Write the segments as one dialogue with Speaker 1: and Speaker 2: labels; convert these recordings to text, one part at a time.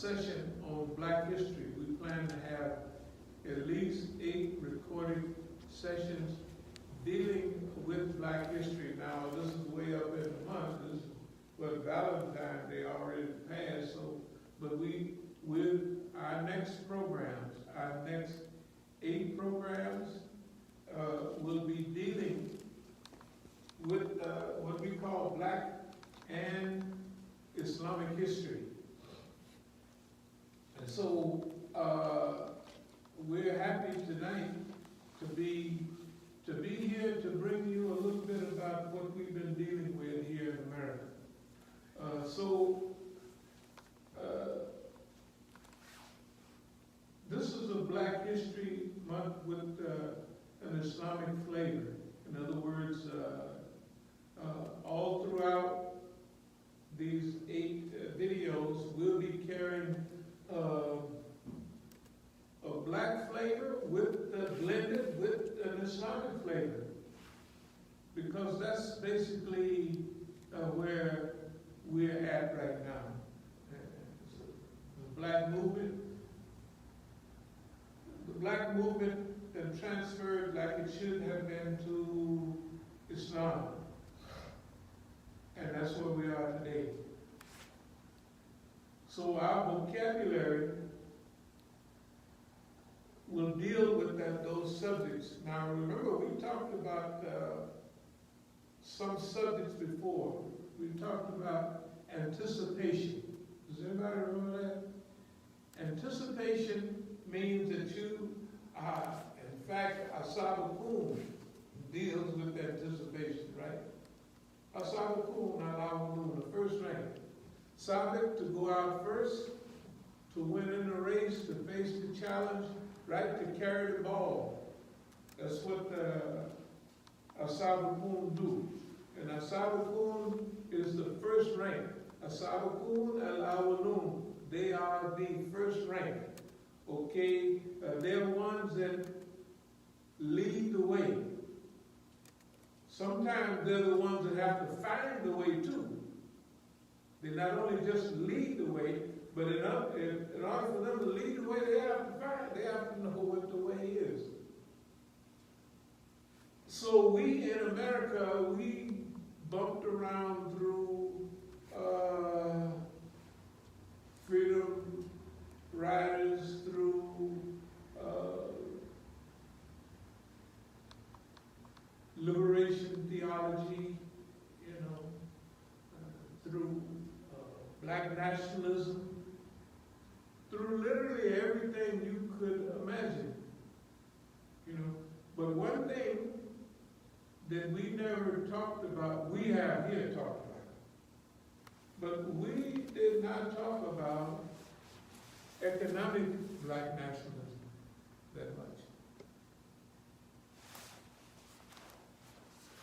Speaker 1: session on Black history. We plan to have at least 8 recorded sessions dealing with Black history. Now, this is way up in the month. This is what Valentine's Day already passed. So, but our next programs, our next 8 programs, will be dealing with what we call Black and Islamic history. And so we're happy tonight to be here to bring you a little bit about what we've been dealing with here in America. This is a Black History Month with an Islamic flavor. In other words, all throughout these 8 videos, we'll be carrying a Black flavor blended with an Islamic flavor, because that's basically where we're at right now. The Black movement transferred like it should have been to Islam, and that's where we are today. So our vocabulary will deal with those subjects. Now remember, we talked about some subjects before. We talked about anticipation. Does anybody remember that? Anticipation means that you are, in fact, As-Sabiqun deals with anticipation, right? As-Sabiqun, the first rank. Sabiq, to go out first, to win in the race, to face the challenge, right? To carry the ball. That's what As-Sabiqun do. And As-Sabiqun is the first rank. As-Sabiqun al-Awwalun. They are the first rank. Okay? They're ones that lead the way. Sometimes they're the ones that have to find the way too. They not only just lead the way, but in order for them to lead the way, they have to know what the way is. So we in America, we bumped around through freedom riders, through liberation theology, through Black nationalism, through literally everything you could imagine. But one thing that we never talked about, we have here talked about, but we did not talk about economic Black nationalism that much.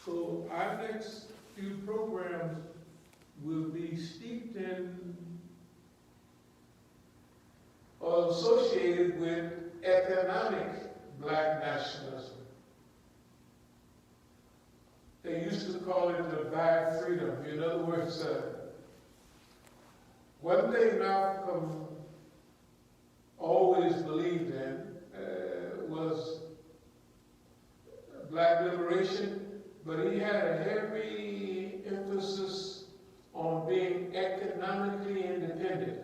Speaker 1: So our next few programs will be steeped in or associated with economic Black nationalism. They used to call it divine freedom. In other words, one thing Malcolm always believed in was Black liberation, but he had a heavy emphasis on being economically independent.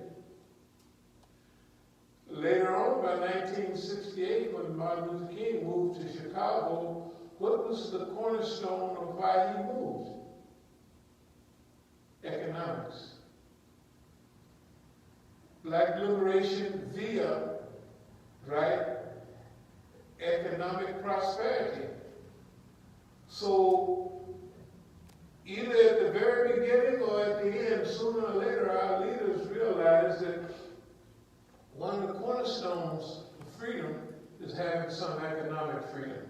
Speaker 1: Later on, by 1968, when Martin Luther King moved to Chicago, what was the cornerstone of why he moved? Economics. Black liberation via, economic prosperity. So, either at the very beginning or at the end, sooner or later, our leaders realized that one of the cornerstones of freedom is having some economic freedom.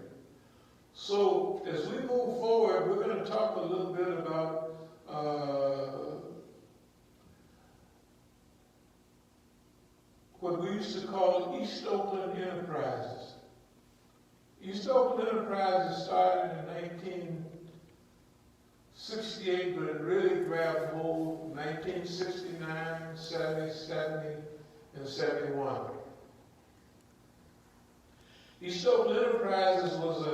Speaker 1: So, as we move forward, we're going to talk a little bit about what we used to call East Oakland Enterprises. East Oakland Enterprises started in 1968, but it really grabbed hold 1969, 70, in 71. East Oakland Enterprises was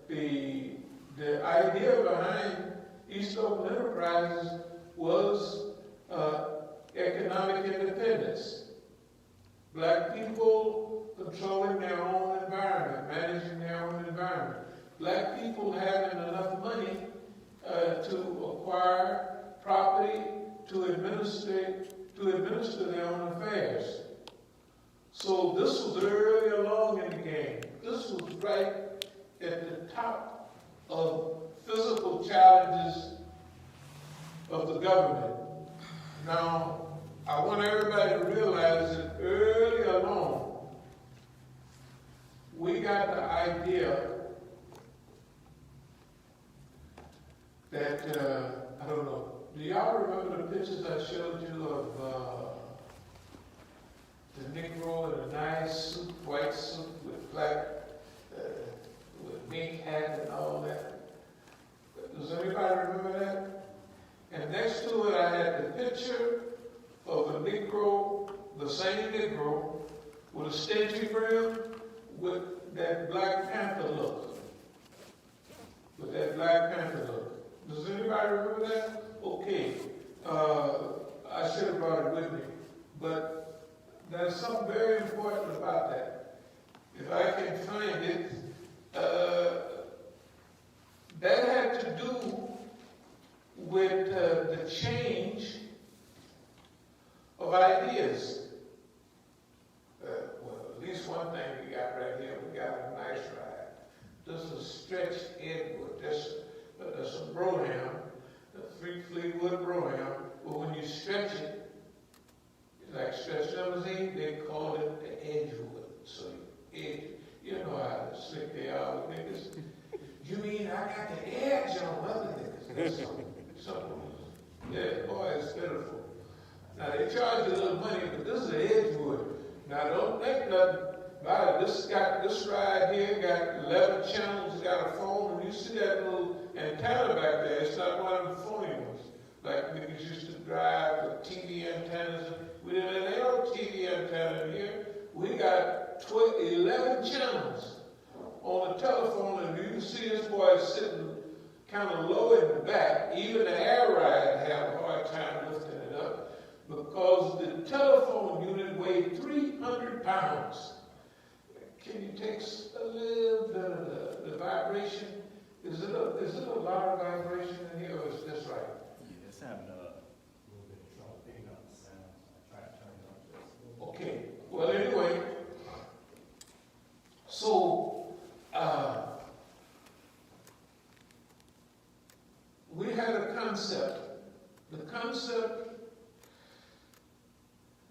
Speaker 1: the idea behind East Oakland Enterprises was economic independence. Black people controlling their own environment, managing their own environment. Black people having enough money to acquire property, to administer their own affairs. So this was early along in the game. This was right at the top of physical challenges of the government. Now, I want everybody to realize that early along, we got the idea that, I don't know, do y'all remember the pictures I showed you of the Negro in a nice suit, white suit with black, with mink hat and all that? Does anybody remember that? And next to it, I had the picture of a Negro, the same Negro, with a stingy brim, with that Black Panther look. With that Black Panther look. Does anybody remember that? Okay. I should have brought it with me. But there's something very important about that. If I can find it, that had to do with the change of ideas. Well, at least one thing we got right here, we got a nice ride. This is Stretch Edward. That's a Broham, a Fleetwood Broham. But when you stretch it, like stretch limousine, they call it the Edgewood. So you know how slick they are with niggas. You mean I got the edge on other niggas? That's something. Yeah, boy, it's pitiful. Now they charge you a little money, but this is the Edgewood. Now don't think nothing about it. This ride here got 11 channels, got a phone, and you see that little antenna back there. It's not one of the phony ones. Like niggas used to drive with TV antennas. We didn't have no TV antenna in here. We got 11 channels on the telephone, and you can see this boy sitting kind of low in the back. Even the air ride had a hard time lifting it up because the telephone unit weighed 300 pounds. Can you take a little bit of the vibration? Is it a lot of vibration in here, or is this right?
Speaker 2: Yeah, it's having a little bit of trouble picking up the sound. I tried to turn it up just a little bit.
Speaker 1: Okay. Well, anyway, so we had a concept. The concept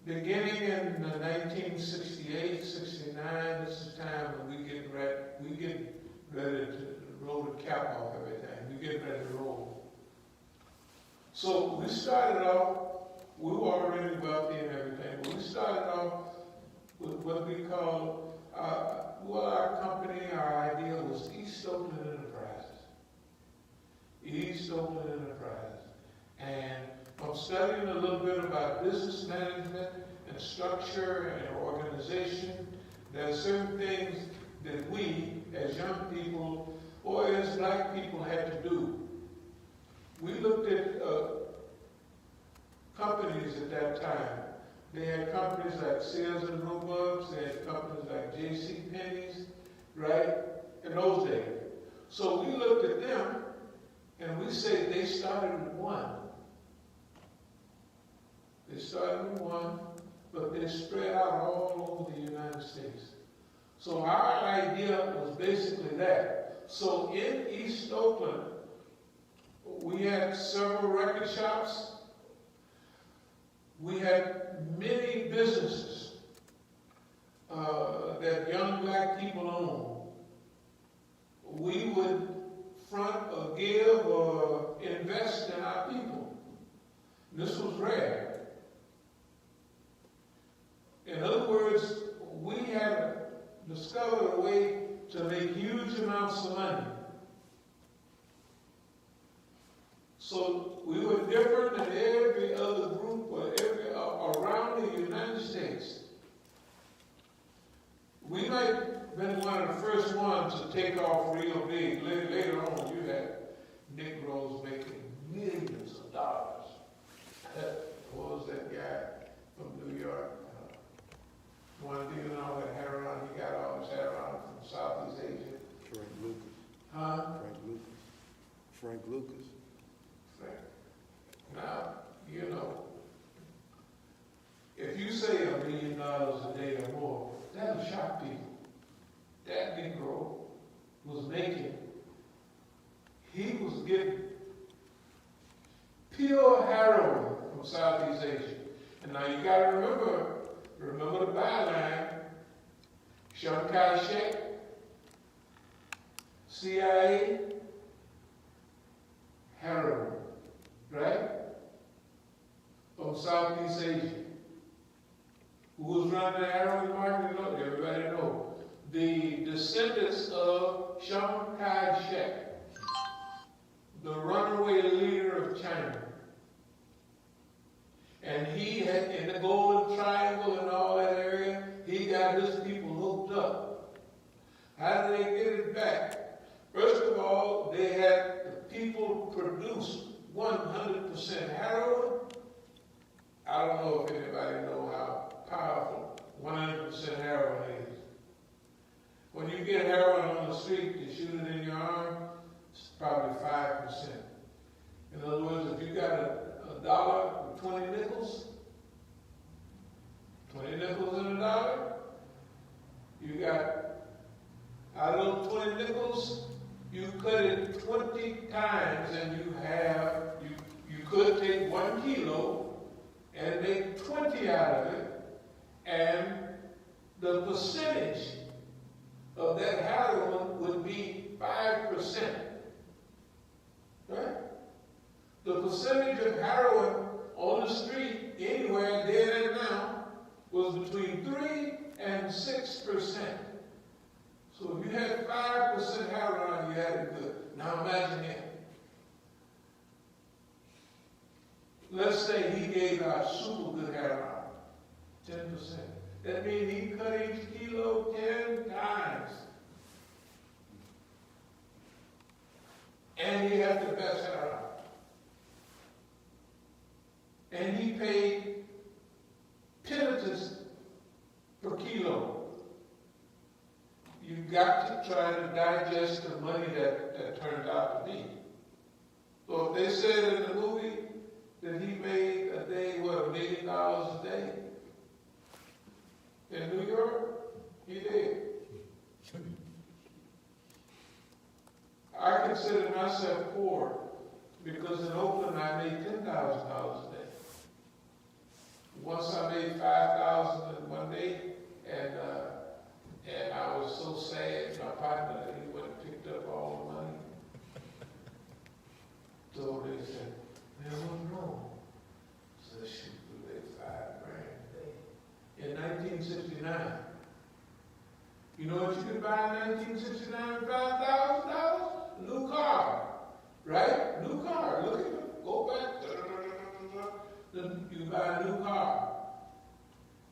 Speaker 1: beginning in 1968, 69, this is the time when we get ready to roll the cap off everything. We get ready to roll. So we started off, we were already wealthy and everything, but we started off with what we call, our company, our idea was East Oakland Enterprises. East Oakland Enterprises. And I'm studying a little bit about business management and structure and organization. There are certain things that we, as young people, or as black people, had to do. We looked at companies at that time. They had companies like Sears and Roebuck's, they had companies like J.C. Penney's, right, in those days. So we looked at them, and we said they started with one. They started with one, but they spread out all over the United States. So our idea was basically that. So in East Oakland, we had several record shops. We had many businesses that young black people owned. We would front or give or invest in our people. This was rare. In other words, we had discovered a way to make huge amounts of money. So we were different than every other group or around the United States. take off real big. Later on, you had Negroes making millions of dollars. What was that guy from New York? One dealing all that heroin. He got all his heroin from Southeast Asia.
Speaker 3: Frank Lucas.
Speaker 1: Huh?
Speaker 3: Frank Lucas.
Speaker 1: Frank. Now, you know, if you say $1 million a day or more, that'll shock people. That Negro was making, he was getting pure heroin from Southeast Asia. And now you gotta remember the byline, Chiang Kai-shek, CIA, heroin, right? From Southeast Asia. Who was running the heroin market? Everybody knows. The descendants of Chiang Kai-shek, the runaway leader of China. And he had, in the Golden Triangle and all that area, he got his people hooked up. How did they get it back? First of all, they had the people produce 100% heroin. I don't know if anybody knows how powerful 100% heroin is. When you get heroin on the street, you shoot it in your arm, it's probably 5%. In other words, if you got a dollar with 20 nickels, 20 nickels in a dollar, you got out of those 20 nickels, you cut it 20 times and you could take 1 kilo and make 20 out of it, and the percentage of that heroin would be 5%. Right? The percentage of heroin on the street, anywhere there and now, was between 3 and 6%. So if you had 5% heroin, you had it good. Now imagine it. Let's say he gave out super good heroin, 10%. That means he cut each kilo 10 times. And he had the best heroin. And he paid penalties per kilo. You've got to try to digest the money that turned out to be. So if they said in the movie that he made a day, $1 million a day in New York, he did. I consider myself poor because in Oakland I made $10,000 a day. Once I made $5,000 in one day, and I was so sad. My partner, he went and picked up all the money. So they said, "Man, what's wrong?" I said, "Shoot, we made $5,000 a day." In 1969, you know what you could buy in 1969 for $5,000? New car, right? New car. Look at it. Go back. Then you buy a new car.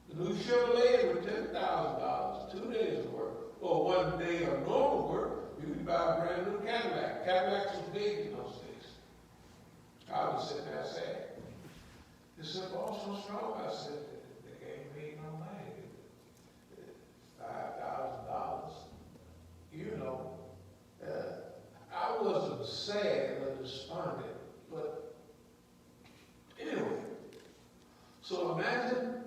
Speaker 1: The new Chevrolet was $10,000, 2 days of work. Or 1 day of normal work, you could buy a brand new Cadillac. Cadillacs was big in those days. I was sitting there sad. They said, "Boss, what's wrong?" I said, "They ain't made no money. $5,000. You know, I wasn't sad or despondent, but anyway. So imagine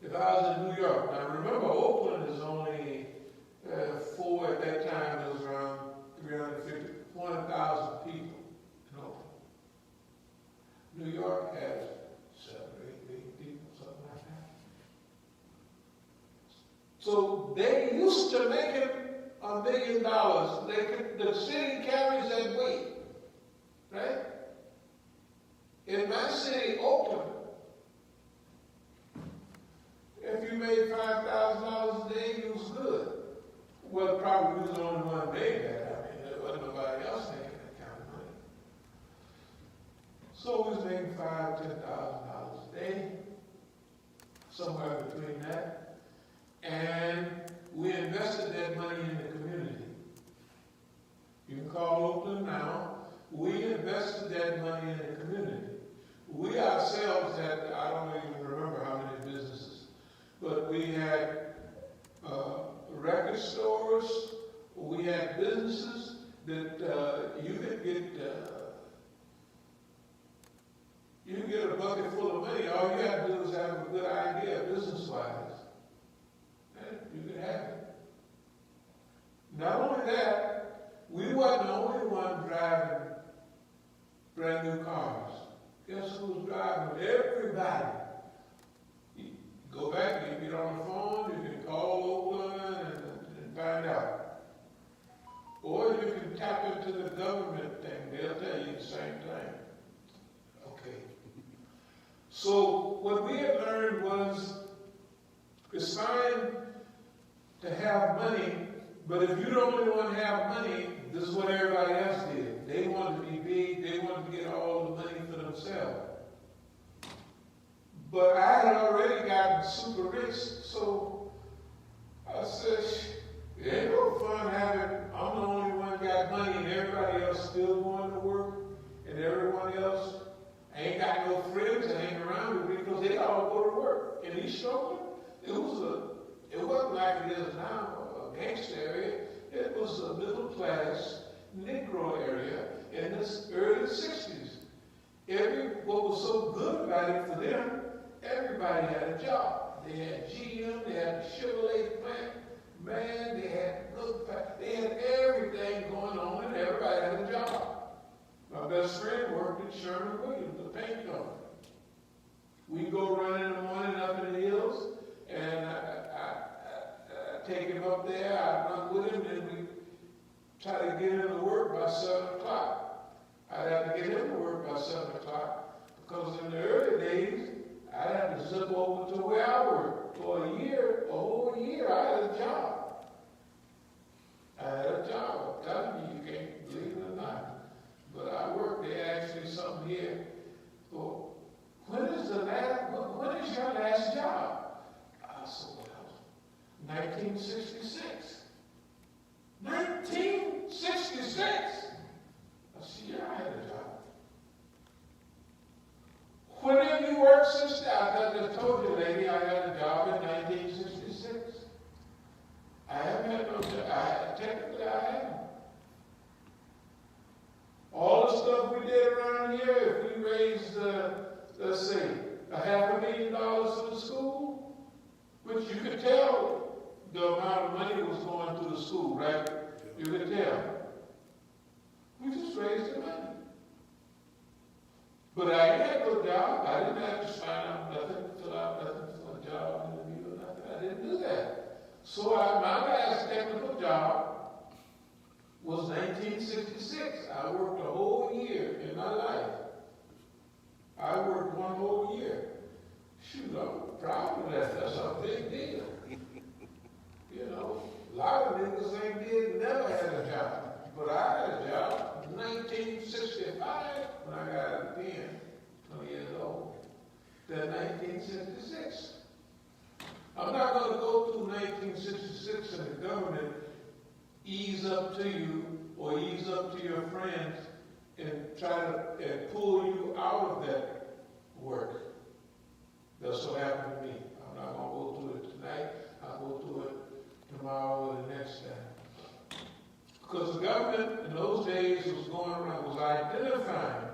Speaker 1: if I was in New York. Now remember, Oakland is only 4 at that time. It was around 400,000 people in Oakland. New York has 7 or 8 million people, something like that. So they used to making $1 million. The city carries that weight, right? In my city, Oakland, if you made $5,000 a day, you was good. Well, probably we was the only one made that. I mean, there wasn't nobody else making that kind of money. So we was making $5,000, $10,000 a day, somewhere between that. And we invested that money in the community. call Oakland now. We invested that money in the community. We ourselves had, I don't even remember how many businesses, but we had record stores, we had businesses that you could get a bucket full of money. All you had to do was have a good idea business-wise, and you could have it. Not only that, we weren't the only one driving brand new cars. Guess who was driving? Everybody. You go back, you get on the phone, you can call Oakland and find out. Or you can tap into the government thing. They'll tell you the same thing. Okay. So what we had learned was it's fine to have money, but if you don't really want to have money, this is what everybody else did. They wanted to be big. They wanted to get all the money for themselves. But I had already gotten super rich, so I said, it ain't no fun having, I'm the only one got money and everybody else still going to work, and everyone else ain't got no friends that hang around with me because they all go to work. In East Oakland, it wasn't like it is now, a gangster area. It was a middle class Negro area in the early 60s. What was so good about it for them, everybody had a job. They had GM, they had the Chevrolet plant, man, they had everything going on, and everybody had a job. My best friend worked at Sherman Williams, the paint company. We go run in the morning up in the hills, and I take him up there, I run with him, and we try to get him to work by 7 o'clock. I'd have to get him to work by 7 o'clock, because in the early days, I'd have to zip over to where I worked. For a whole year, I had a job. I'm telling you, you can't believe it or not. But I worked. They asked me something here. So, when is your last job? I said, well, 1966. 1966? I said, yeah, I had a job. When have you worked since that? I just told you, lady, I had a job in 1966. I haven't had no job. Technically, I haven't. All the stuff we did around here, if we raised, let's say, $500,000 for the school, which you could tell the amount of money that was going to the school, right? You could tell. We just raised the money. But I had no job. I didn't have to sign up nothing, fill out nothing for a job, interview or nothing. I didn't do that. So my last technical job was 1966. I worked a whole year in my life. I worked one whole year. Shoot, I'm proud of that. That's a big deal. You know, a lot of niggas never had a job. But I had a job in 1965 when I got out of the pen, 20 years old. Then 1966. I'm not going to go through 1966 and the government ease up to you or ease up to your friends and try to pull you out of that work. That's what happened to me. I'm not going to go through it tonight. I'll go through it tomorrow or the next time. Because the government in those days was identifying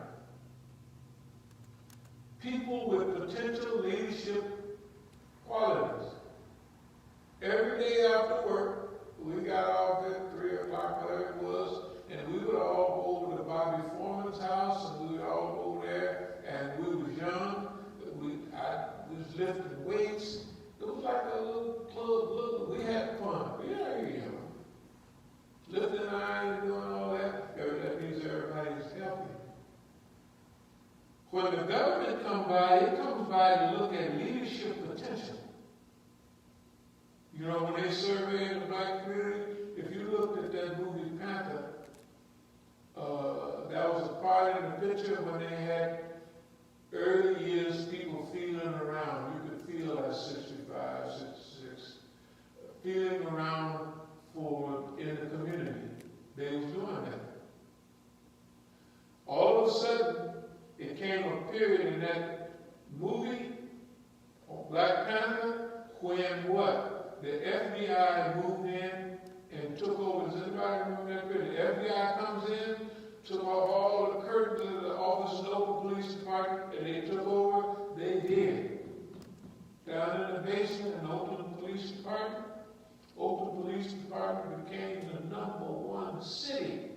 Speaker 1: people with potential leadership qualities. Every day after work, we got off at 3 o'clock, whatever it was, and we would all go over to Bobby Foreman's house, and we would all go there, and we was young. We was lifting weights. It was like a little club. We had fun. We were young. Lifting iron and doing all that. That means everybody's healthy. When the government comes by, it comes by to look at leadership potential. You know, when they survey the black community, if you looked at that movie Panther, that was a part in the picture when they had early years people feeling around. You could feel at 65, 66, feeling around in the community. They was doing that. the FBI moved in and took over. Does anybody remember that period? The FBI comes in, took off all the curtains of the office of the local police department, and they took over. They did. Down in the basement in the Oakland Police Department, Oakland Police Department became the #1 city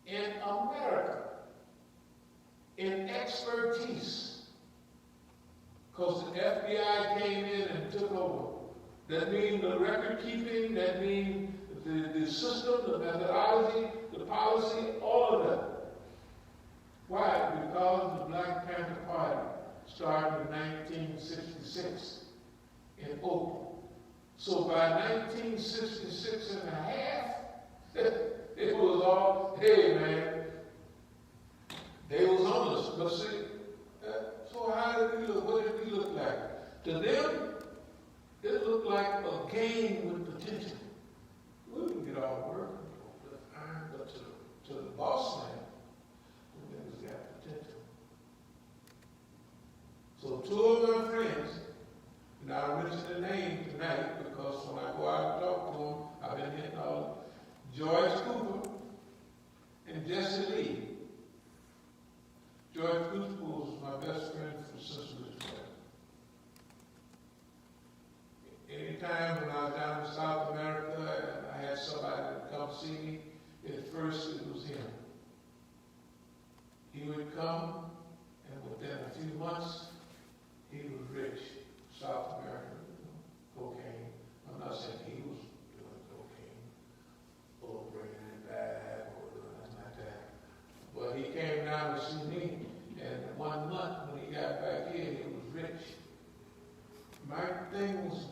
Speaker 1: in America in expertise. Because the FBI came in and took over. That means the record keeping, that means the system, the methodology, the policy, all of that. Why? Because the Black Panther Party started in 1966 in Oakland. So by 1966 and a half, it was all, hey man, they was on us. But see, so how did we look? What did we look like? To them, it looked like a game with potential. We didn't get all working with iron, but to the boss man, we niggas got potential. So two of my friends, and I'll mention their name tonight because when I go out and talk to them, I've been hitting all George Cooper and Jesse Lee. George Cooper was my best friend since we was young. Anytime when I was down in South America and I had somebody that come see me, at first it was him. He would come, and within a few months, he was rich. South America, cocaine. I'm not saying he was doing cocaine or bringing it back or doing nothing like that. But he came down to see me, and 1 month when he got back here, he was rich. My thing was,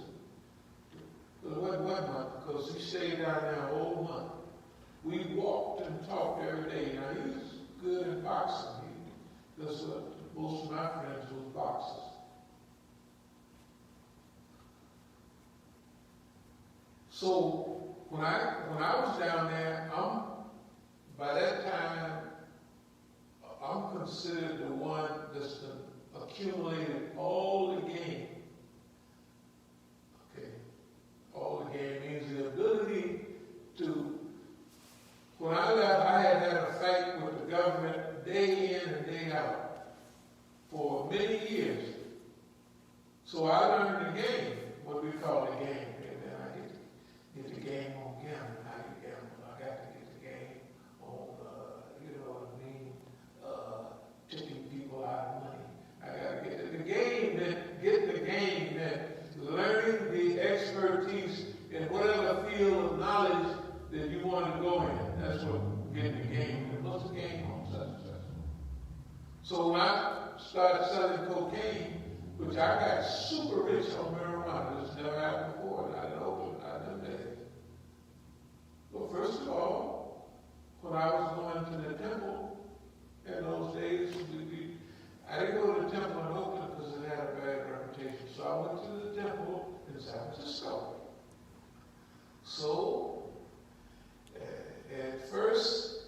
Speaker 1: it wasn't 1 month because he stayed down there a whole month. We walked and talked every day. Now he was good in boxing. That's what most of my friends was boxers. So when I was down there, by that time, I'm considered the one that's accumulated all the game. Okay, all the game means the ability to. When I left, I had a fight with the government day in and day out for many years. So I learned the game, what we call the game. Get the game on gambling, how you gamble. I got to get the game on, you know what I mean, tipping people out of money. I got to get the game that learning the expertise in whatever field of knowledge that you want to go in. That's what getting the game. What's the game on such and such? So when I started selling cocaine, which I got super rich on marijuana, this never happened before, I didn't open it. Well, first of all, when I was going to the temple in those days, I didn't go to the temple in Oakland because it had a bad reputation. So I went to the temple in San Francisco. So, at first,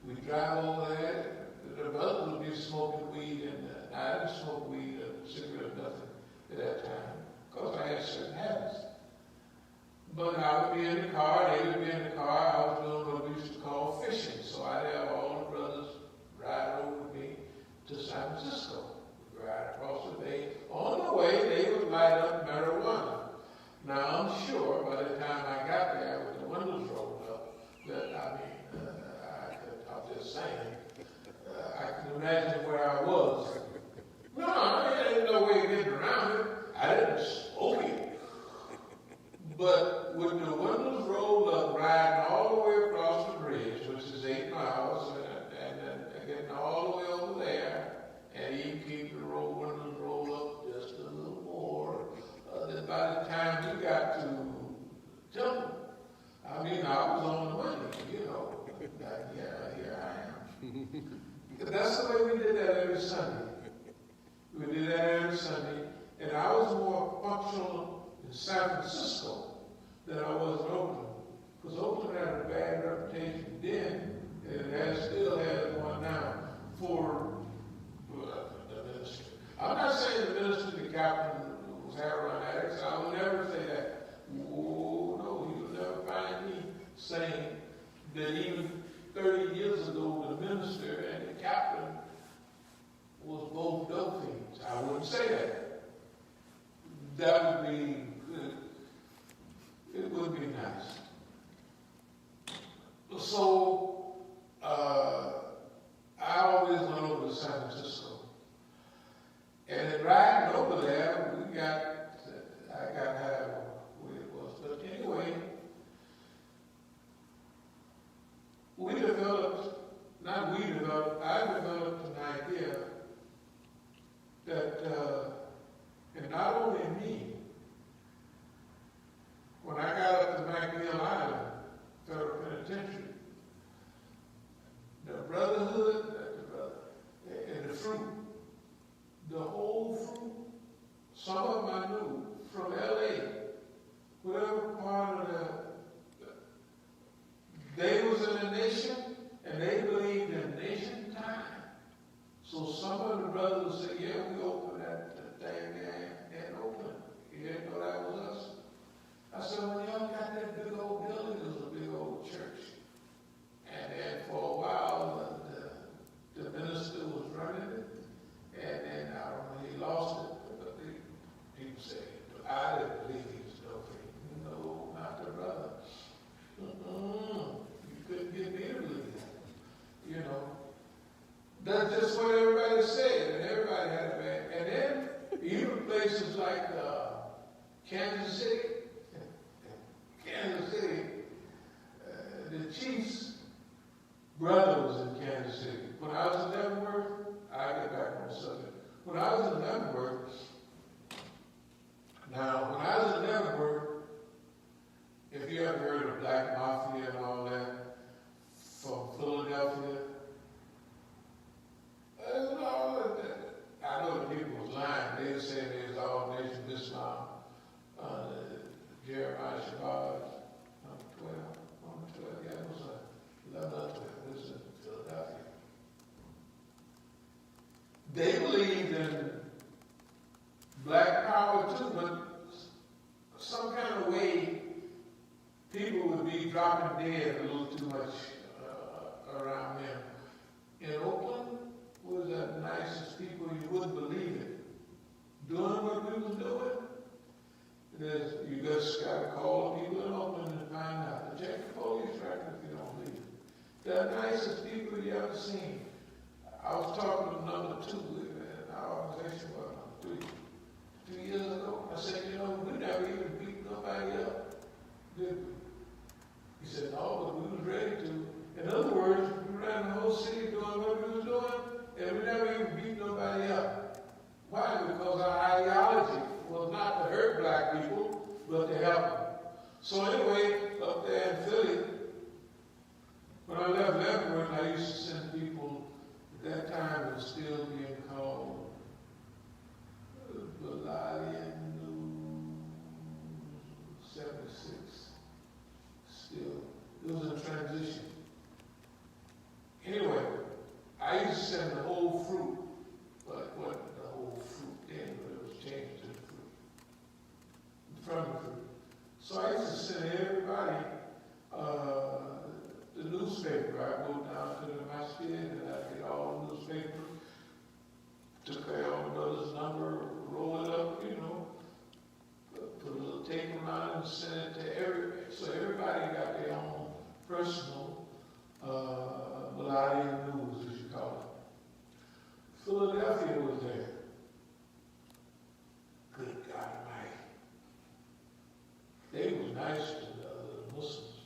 Speaker 1: we drive over there. The brothers would be smoking weed, and I didn't smoke weed or cigarette, nothing at that time, because I had certain habits. But I would be in the car, they would be in the car, I was doing what we used to call fishing. So I'd have all the brothers ride over with me to San Francisco. We'd ride across the bay. On the way, they would light up marijuana. Now I'm sure by the time I got there with the windows rolled up, that I'm just saying, I can imagine where I was. No, there ain't no way of getting around it. I didn't smoke it. But with the windows rolled up, riding all the way across the bridge, which is 8 miles, and then getting all the way over there, and you keep the windows rolled up just a little more. Then by the time we got to Temple, I mean, I was on the money, you know. Yeah, here I am. That's the way we did that every Sunday. We did that every Sunday, and I was more functional in San Francisco than I was in Oakland. Because Oakland had a bad reputation then, and it still has one now for the ministry. I'm not saying the ministry, the captain, heroin addicts. I will never say that. Oh, no, you'll never find me saying that even 30 years ago, the minister and the captain was both dope fiends. I wouldn't say that. That would be, it would be nice. So, I always went over to San Francisco. And in riding over there, I got how it was. But anyway, I developed an idea that, and not only me, when I got up to McNeil Island, Federal Penitentiary, the brotherhood, and the fruit, the whole fruit, some of them I knew from LA, whatever part of they was in a nation, and they believed in nation time. So some of the brothers would say, yeah, we opened that thing there in Oakland. You didn't know that was us? I said, when y'all got that big old building, it was a big old church. And then for a while, the minister was running it. And then, I don't know, he lost it. But people say, but I didn't believe he was dope. No, not the brother. You couldn't get me to believe that. You know. That's just what everybody said, and everybody had a bad. And then, even places like Kansas City, the chief's brother was in Kansas City. When I was in Leavenworth, I get back on the subject. When I was in Leavenworth, if you ever heard of Black Mafia and all that, from Philadelphia, I know the people was lying. They were saying there's all Nation of Islam. Jeremiah Shabazz, number 12, yeah, it was 11 or 12. This is in Philadelphia. They believed in black power too, but some kind of way people would be dropping dead a little too much around them. In Oakland, was the nicest people, you wouldn't believe it. Doing what we was doing, you just got to call the people in Oakland and find out. Check the police record if you don't believe it. They're the nicest people you ever seen. I was talking to number 2 in our organization, 2 years ago. I said, we never even beat nobody up, did we? He said, no, but we was ready to. In other words, we ran the whole city doing what we was doing, and we never even beat nobody up. Why? Because our ideology was not to hurt black people, but to help them. So anyway, up there in Philly, when I left Leavenworth, I used to send people, at that time it was still being called Valadian News 76. Still, it was a transition. Anyway, I used to send the whole fruit, but it wasn't the whole fruit then, but it was changed to the fruit, from the fruit. So I used to send everybody the newspaper. I go down to the masjid and I get all the newspaper, took all the brother's number, roll it up, put a little tape around it and send it to everybody. So everybody got their own personal Melodian News, as you call it. Philadelphia was there. Good God Almighty. They was nice to the Muslims.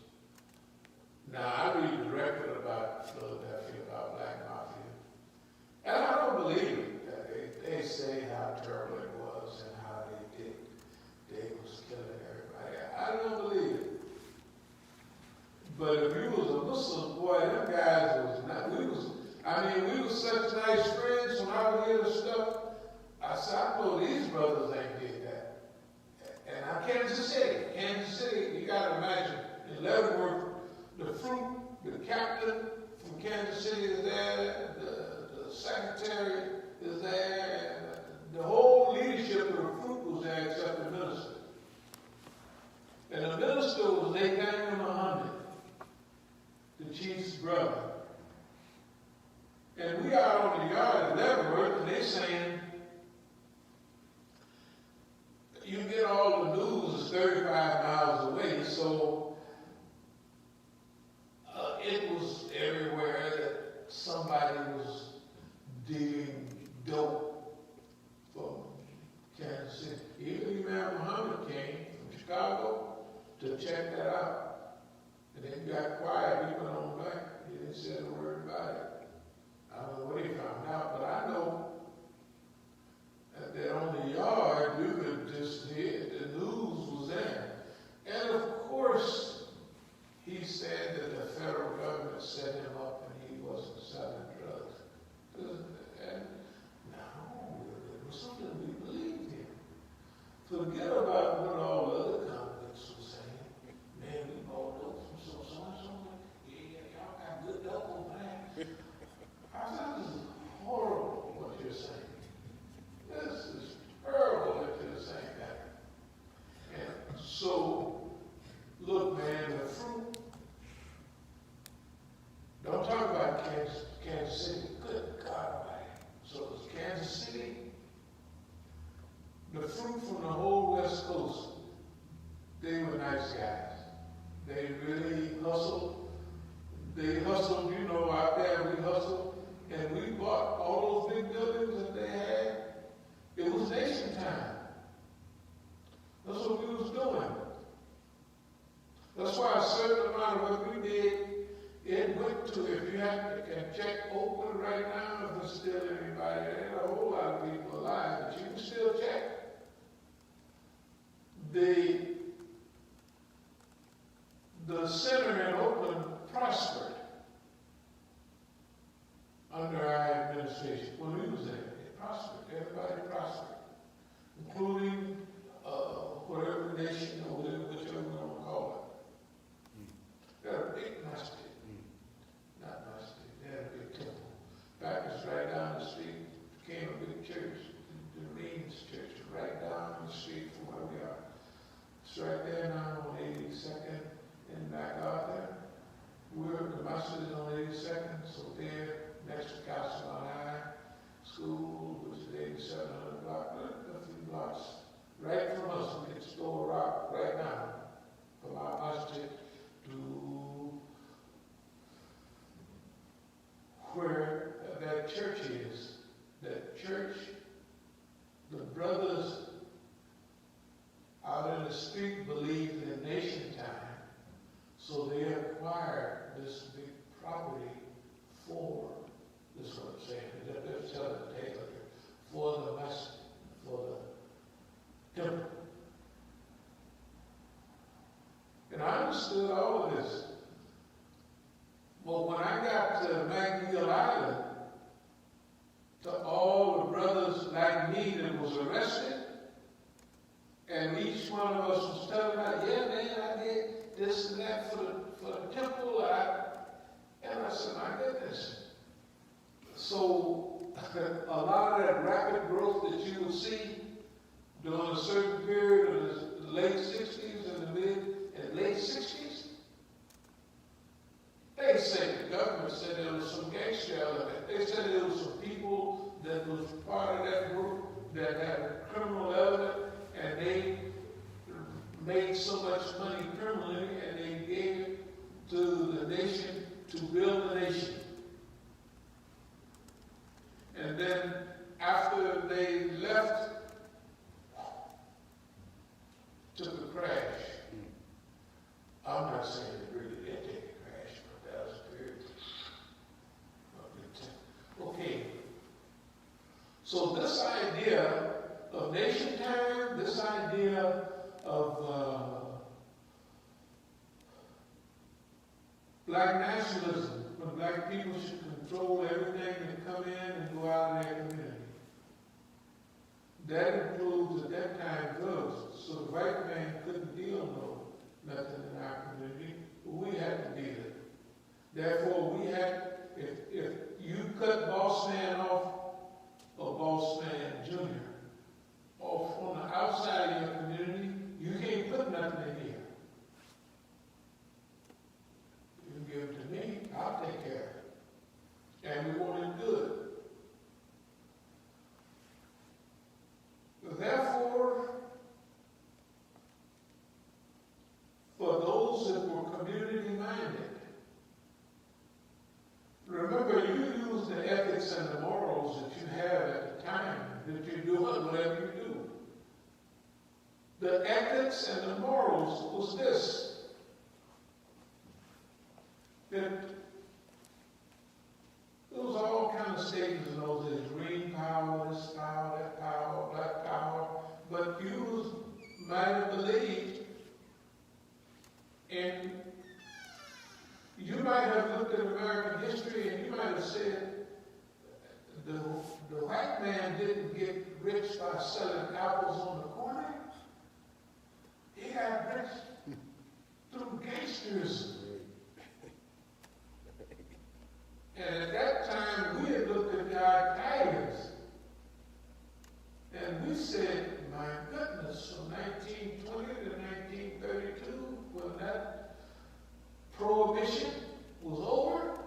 Speaker 1: Now, I read the record about Philadelphia, about Black Mafia, and I don't believe it. They say how terrible it was and how they was killing everybody. I don't believe it. But if you was a Muslim, boy, them guys was not, we was such nice friends. When I would hear the stuff, I said, I know these brothers ain't did that. And Kansas City, you gotta imagine, in Leavenworth, the fruit, the captain from Kansas City is there, the secretary is there, and the whole leadership of the fruit was there except the fruit from the whole West Coast, they were nice guys. They really hustled. They hustled, you know, out there we hustled, and we bought all those big buildings that they had. It was nation time. That's what we was doing. That's why a certain amount of what we did, it went to, if you can check Oakland right now, if there's still anybody, there ain't a whole lot of people alive, but you can still check. The center in Oakland prospered under our administration. When we was there, it prospered. Everybody prospered, including whatever nation or whichever we want to call it. They had a big masjid. Not masjid. They had a big temple. Baptist right down the street became a big church. The Means Church right down the street from where we are. It's right there now on 82nd and back out there. The masjid is on 82nd, so there next to Castle on High School, which is 8700 block, a few blocks. Right from us, we can store a rock right now from our masjid to where that church is. That church, the brothers out in the street believed in nation time, so they acquired this big property for, this is what I'm saying, they're telling the tale here, for the masjid, for the temple. And I understood all of this. But when I got to McNeil Island, to all the brothers like me that was arrested, and each one of us was telling me, yeah, man, I did this and that for the temple. And I said, my goodness. So a lot of that rapid growth that you will see during a certain period of the late 60s and the mid and late 60s, they said, the government said there was some gangster element. They said there was some people that was part of that group that had a criminal element, and they made so much money criminally, and they gave it to the nation to build the nation. And then after they left, took a crash. I'm not saying it really did take a crash, but that was a period. Okay. So this idea of nation time, this idea of black nationalism, when black people should control everything that come in and go out of their community. That includes, at that time, drugs. So the white man couldn't deal nothing in our community, but we had to deal it. Therefore, we had, if you cut boss man off, or boss man junior, off on the outside of your community, you can't put nothing in here. You can give it to me, I'll take care of it. And we want it good. Therefore, for those that were community-minded, remember, you use the ethics and the morals that you have at the time that you're doing whatever you do. The ethics and the morals was this, that there was all kinds of statements in those days, green power, this power, that power, black power, but you might have believed, and you might have looked at American history and you might have said, the white man didn't get rich by selling apples on the corner. He got rich through gangsters. And at that time, we had looked at our Italians, and we said, my goodness, from 1920 to 1932, when that prohibition was over,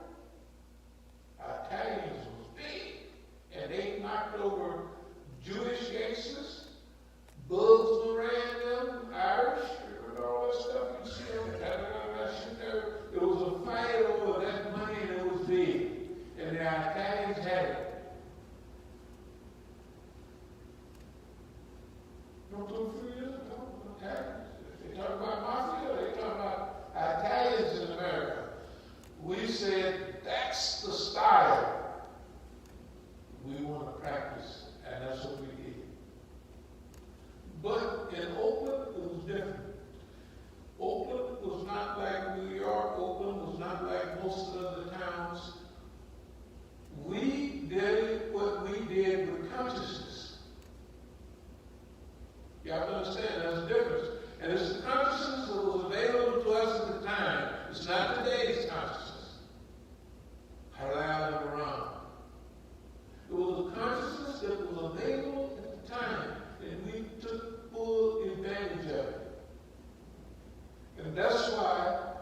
Speaker 1: our Italians was big, and they knocked over Jewish gangsters, Bugs Moran, them, Irish, and all that stuff you see on the It was a fight over that money and it was big. And the Italians had it. Don't do 3 years ago, Italians. They talk about mafia, they talk about Italians in America. We said, that's the style we want to practice, and that's what we did. But in Oakland, it was different. Oakland was not like New York. Oakland was not like most of the other towns. We did what we did with consciousness. You have to understand there's a difference. And it's the consciousness that was available to us at the time. It's not today's consciousness. Halal and haram. It was a consciousness that was available at the time, and we took full advantage of it. And that's why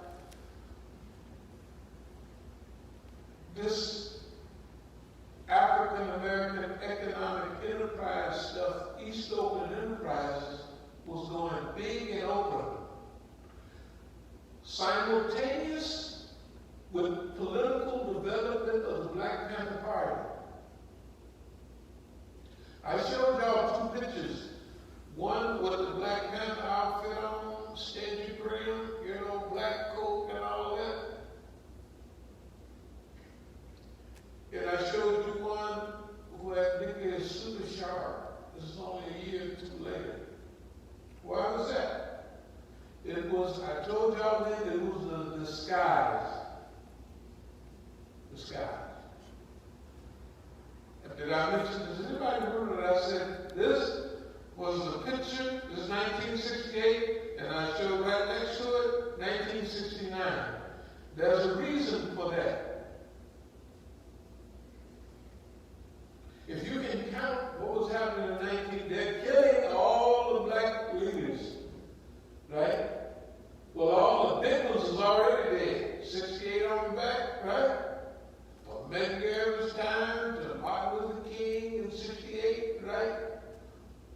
Speaker 1: this African American economic enterprise stuff, East Oakland Enterprises, was going big in Oakland. Simultaneous with political development of the Black Panther Party. I showed y'all 2 pictures. One with the Black Panther outfit on, stage grim, black coat and all that. And I showed you one who had been super sharp. This is only a year or 2 later. Why was that? It was, I told y'all then, it was the disguise. Disguise. And did I mention, does anybody remember that I said, this was a picture, this is 1968, and I showed right next to it, 1969. There's a reason for that. If you can count what was happening in 19, they're killing all the black leaders, right? Well, all the big ones is already dead. 68 on the back, right? From Medgar's time to Martin Luther King in 68, right?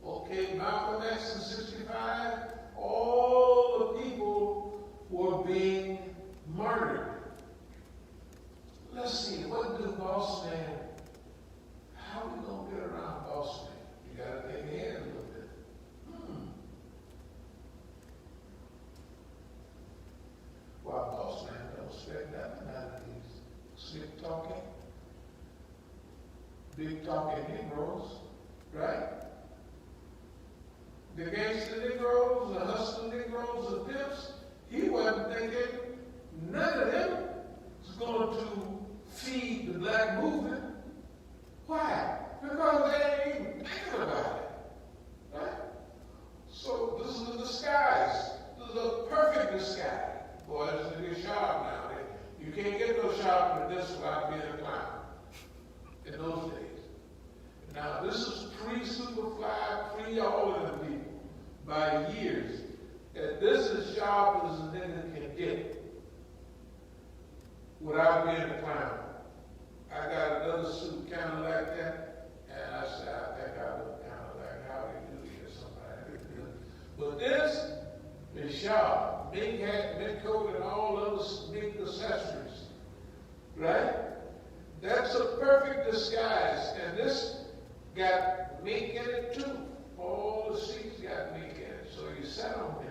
Speaker 1: Okay, Malcolm X in 65. All the people were being martyred. Let's see, what do Boss Man, how are we going to get around Boss Man? You got to think ahead a little bit. Well, Boss Man don't expect nothing out of these slick talking, big talking Negroes, right? The gangster Negroes, the hustler Negroes, the pimps, he wasn't thinking none of them was going to feed the black movement. Why? Because they ain't even thinking about it. Right? So this is a disguise. This is a perfect disguise. Boy, this is going to get sharp now. You can't get no sharper than this without being a clown in those days. Now, this is pre-Superfly, pre-all of them people by years. And this is sharp as a nigga can get without being a clown. I got another suit kind of like that, and I said, I think I look kind of like Howdy Doody or somebody. But this is sharp. Big hat, big coat, and all those big accessories. Right? That's a perfect disguise. And this got mink in it too. All the seats got mink in it. So you sat on mink.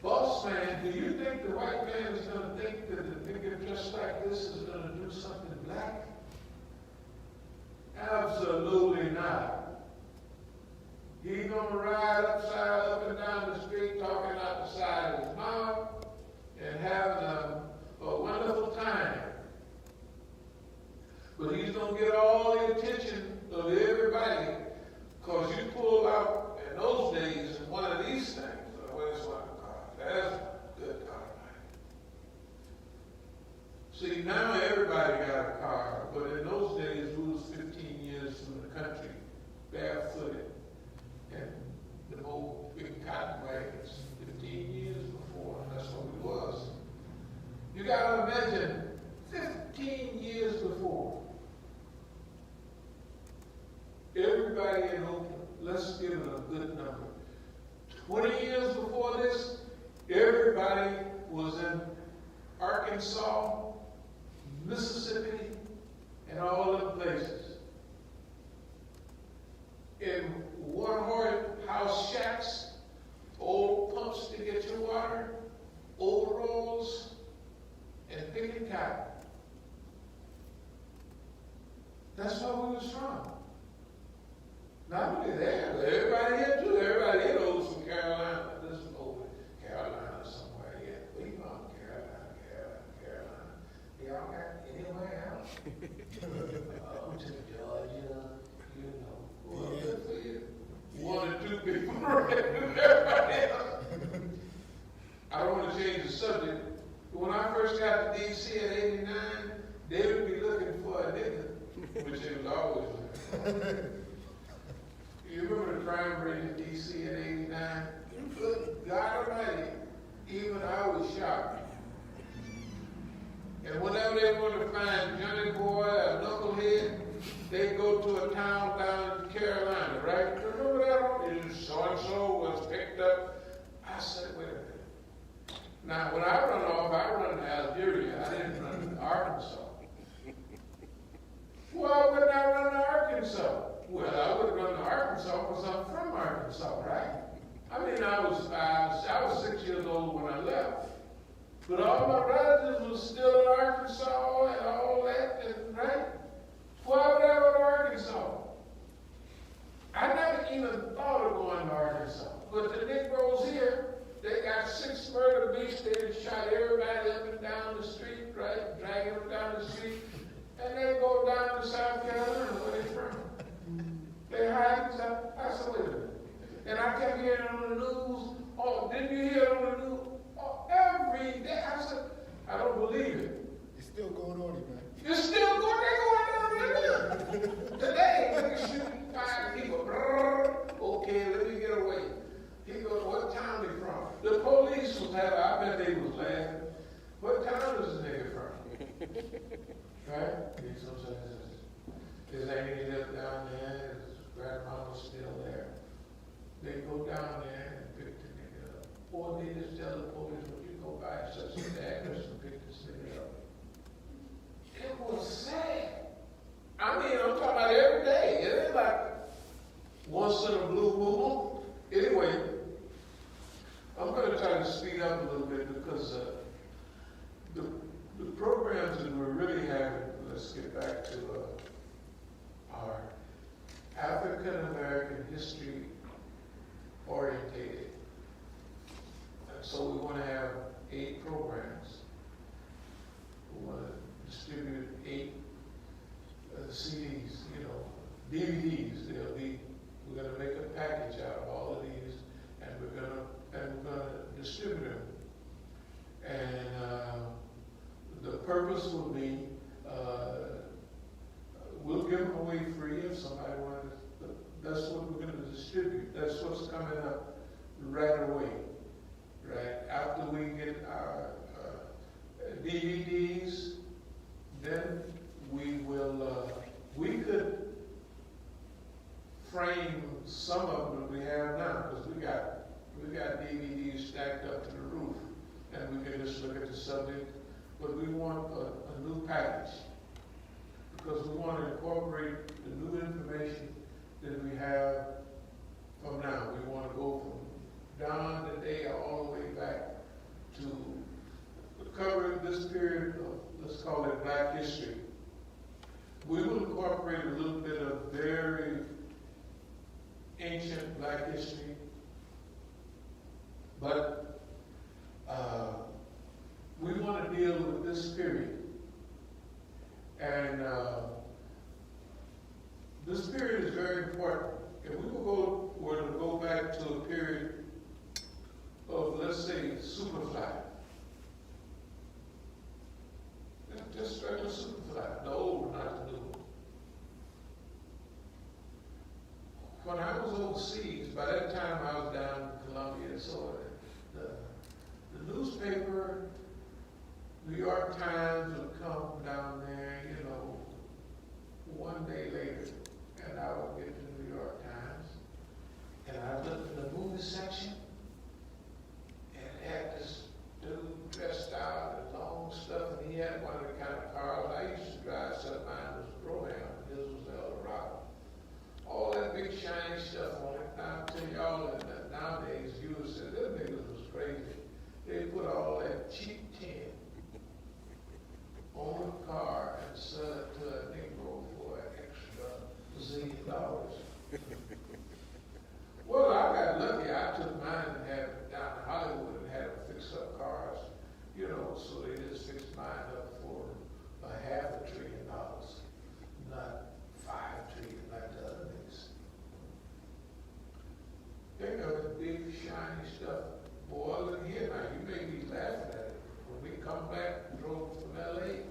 Speaker 1: Boss man, do you think the white man is going to think that the nigga dressed like this is going to do something black? Absolutely not. He's going to ride up and down the street talking out the side of his mouth and having a wonderful time. But he's going to get all the attention of everybody because you pull out in those days one of these things. Where's one car? That's a good car. See, now everybody got a car, but in those days we was 15 years from the country, barefooted. And the whole big cotton wagons 15 years before, and that's what it was. You got to imagine 15 years before, everybody in Oakland let's give it a good number. 20 years before this, everybody was in Arkansas, Mississippi, and all them places. In one-horse house shacks, old pumps to get your water, overalls, and picking cotton. That's where we was from. Not only that, but everybody here too. Everybody here knows from Carolina. This is over Carolina somewhere. Yeah, we from Carolina. Y'all got anywhere else? Oh, to Georgia, you know. Well, good for you. One or two people everybody else. I don't want to change the subject. When I first got to D.C. at 89, they would be looking for a nigga, which they was always looking for. You remember the crime rate in D.C. in 89? Good God Almighty, even I was shocked. And whenever they wanted to find Johnny Boy or Knucklehead, they go to a town down in Carolina, right? Remember that? So-and-so was picked up. I said, wait a minute. Now, when I run off, I run to Algeria. I didn't run to Arkansas. Why wouldn't I run to Arkansas? Well, I would run to Arkansas because I'm from Arkansas, right? I mean, I was 6 years old when I left. But all my relatives were still in Arkansas and all that, and, right? Why would I go to Arkansas? I never even thought of going to Arkansas. But the Negroes here, they got 6 murder beats. They just shot everybody up and down the street, right? Dragging them down the street. And they go down to South Carolina, where they from. They hide South. I said, wait a minute. And I kept hearing on the news, oh, didn't you hear it on the news? Oh, every day. I said, I don't believe it.
Speaker 4: It's still going on, man.
Speaker 1: It's still going, they're going down there. Today, they're shooting 5 people. Brrr. Okay, let me get away. He goes, what town they from? The police was having, I bet they was laughing. What town is this nigga from? Right? His auntie lived down there, his grandma was still there. They go down there and pick the nigga up. Or they just tell the police, when you go by such an address and pick this nigga up. It was sad. I mean, I'm talking about every day. It ain't like once in a blue moon. Anyway, I'm going to try to speed up a little bit because the programs that we're really having, let's get back to our African American history orientated. And so we want to have 8 programs. We want to distribute 8 CDs, DVDs. We're going to make a package out of all of these, and we're going to distribute them. And the purpose will be, we'll give them away free if somebody wants. That's what we're going to distribute. That's what's coming up right away. Right after we get our DVDs, then we will. We could frame some of them that we have now because we got DVDs stacked up to the roof, and we can just look at the subject. But we want a new package because we want to incorporate the new information that we have from now. We want to go from down the day all the way back to covering this period of, let's call it Black history. We will incorporate a little bit of very ancient Black history, but we want to deal with this period. And this period is very important. If we were to go back to a period of, let's say, Superfly. Just regular Superfly, the old, not the new. When I was overseas, by that time I was down in Columbia, so the newspaper, New York Times would come down there, one day later, and I would get the New York Times, million. Well, I got lucky. I took mine and had it down to Hollywood and had them fix up cars, you know, so they just fixed mine up for $500 billion, not $5 trillion like the other niggas. They got the big shiny stuff. Boy, look here now, you may be laughing at it. When we come back and drove from LA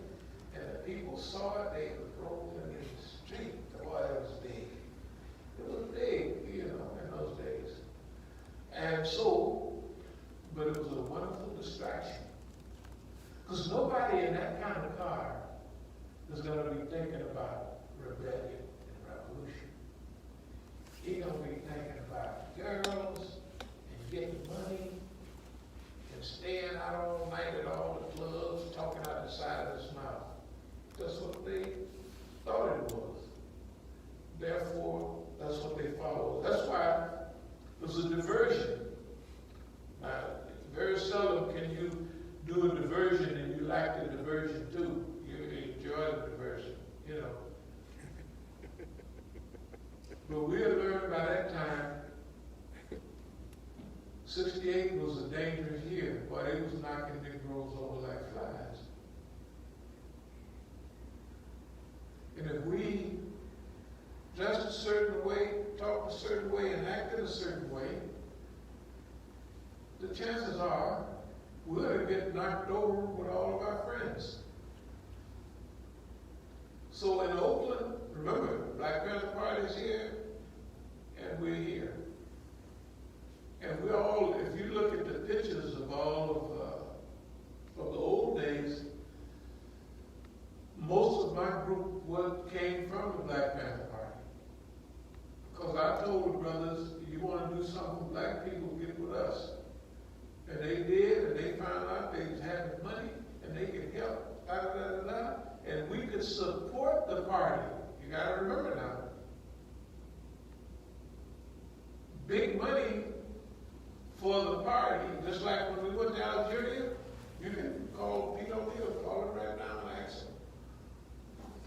Speaker 1: and the people saw it, they were rolling in the street. Boy, that was big. It was big, you know, in those days. And so, but it was a wonderful distraction. Because nobody in that kind of car is going to be thinking about rebellion and revolution. He's going to be thinking about girls and getting money and staying out all night at all the clubs, talking out the side of his mouth. That's what they thought it was. Therefore, that's what they followed. That's why it was a diversion. Now, very seldom can you do a diversion and you like the diversion too. You enjoy the diversion, you know. But we had learned by that time, 68 was a dangerous year. Boy, they was knocking Negroes over like flies. And if we dressed a certain way, talked a certain way, and acted a certain way, the chances are we're going to get knocked over with all of our friends. So in Oakland, remember, Black Panther Party is here, and we're here. And we're all, if you look at the pictures of all of the old days, most of my group came from the Black Panther Party. Because I told the brothers, you want to do something for black people, get with us. And they did, and they found out they was having money, and they could help, and we could support the party. You got to remember now. Big money for the party, just like when we went to Algeria, you can call Pete O'Neill, call him right now and ask him.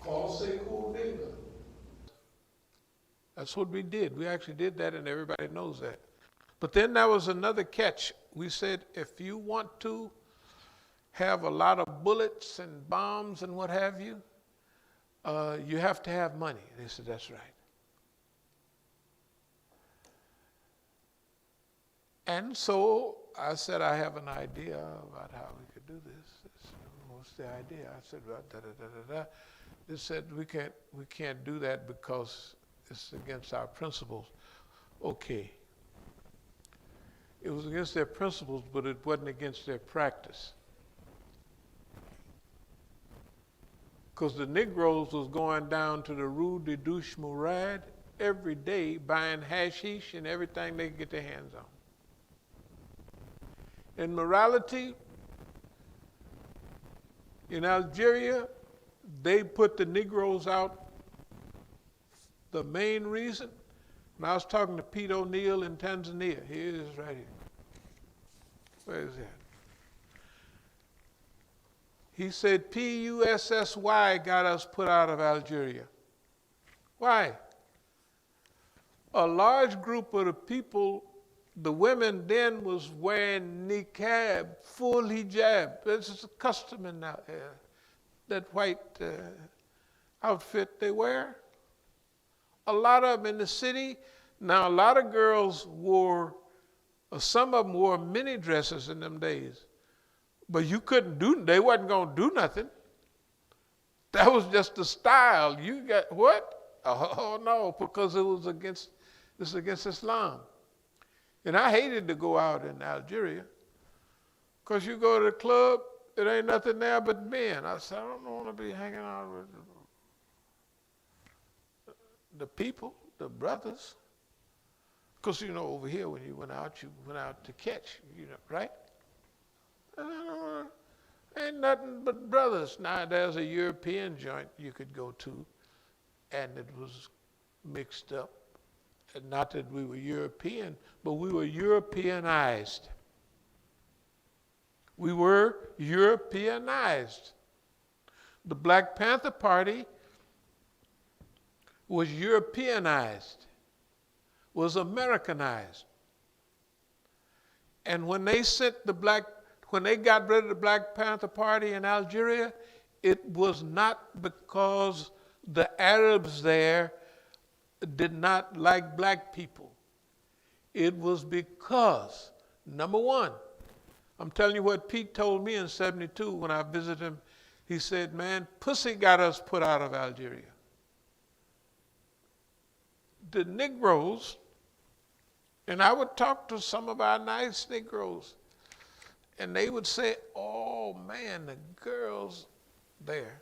Speaker 1: Call As-Sabiqun nigga. That's what we did. We actually did that, and everybody knows that. But then there was another catch. We said, if you want to have a lot of bullets and bombs and what have you, you have to have money. They said, that's right. And so I said, I have an idea about how we could do this. They said, what's the idea? I said, well, da-da-da-da-da. They said, we can't do that because it's against our principles. Okay. It was against their principles, but it wasn't against their practice. Because the Negroes was going down to the Rue de Douche Mourad every day buying hashish and everything they could get their hands on. In morality, in Algeria, they put the Negroes out. The main reason, and I was talking to Pete O'Neill in Tanzania. Here it is right here. Where is that? He said PUSSY got us put out of Algeria. Why? A large group of the people, the women then was wearing niqab, full hijab. This is a custom in that white outfit they wear. A lot of them in the city. Now, a lot of girls wore, some of them wore mini dresses in them days. But you couldn't do, they wasn't going to do nothing. That was just the style. You got, what? Oh, no, because it was against Islam. And I hated to go out in Algeria. Because you go to the club, it ain't nothing there but men. I said, I don't want to be hanging out with the people, the brothers. Because, you know, over here, when you went out to catch, you know, right? Ain't nothing but brothers. Now, there's a European joint you could go to, and it was mixed up. And not that we were European, but we were Europeanized. We were Europeanized. The Black Panther Party was Europeanized, was Americanized. And when they when they got rid of the Black Panther Party in Algeria, it was not because the Arabs there did not like black people. It was because, number one, I'm telling you what Pete told me in '72 when I visited him. He said, man, pussy got us put out of Algeria. The Negroes, and I would talk to some of our nice Negroes, and they would say, oh man, the girls there,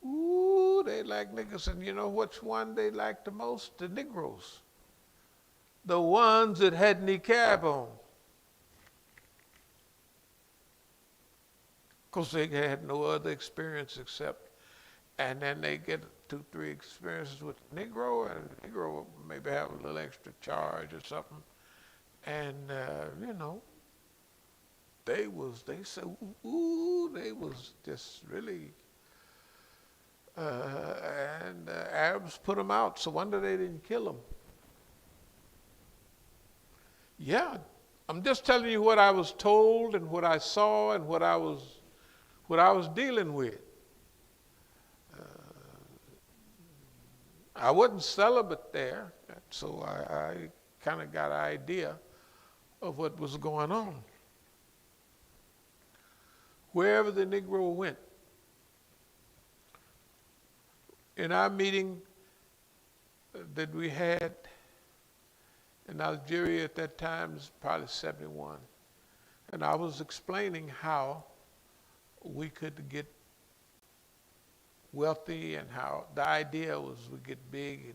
Speaker 1: ooh, they like niggas. And you know which one they like the most? The Negroes. The ones that had niqab on. Because they had no other experience except, and then they get 2, 3 experiences with the Negro, and the Negro maybe have a little extra charge or something. And, you know, they said, ooh, they was just really, and Arabs put them out. So wonder they didn't kill them. Yeah, I'm just telling you what I was told and what I saw and what I was dealing with. I wasn't celibate there, so I kind of got an idea of what was going on. Wherever the Negro went, in our meeting that we had in Algeria at that time, it was probably '71, and I was explaining how we could get wealthy and how the idea was we get big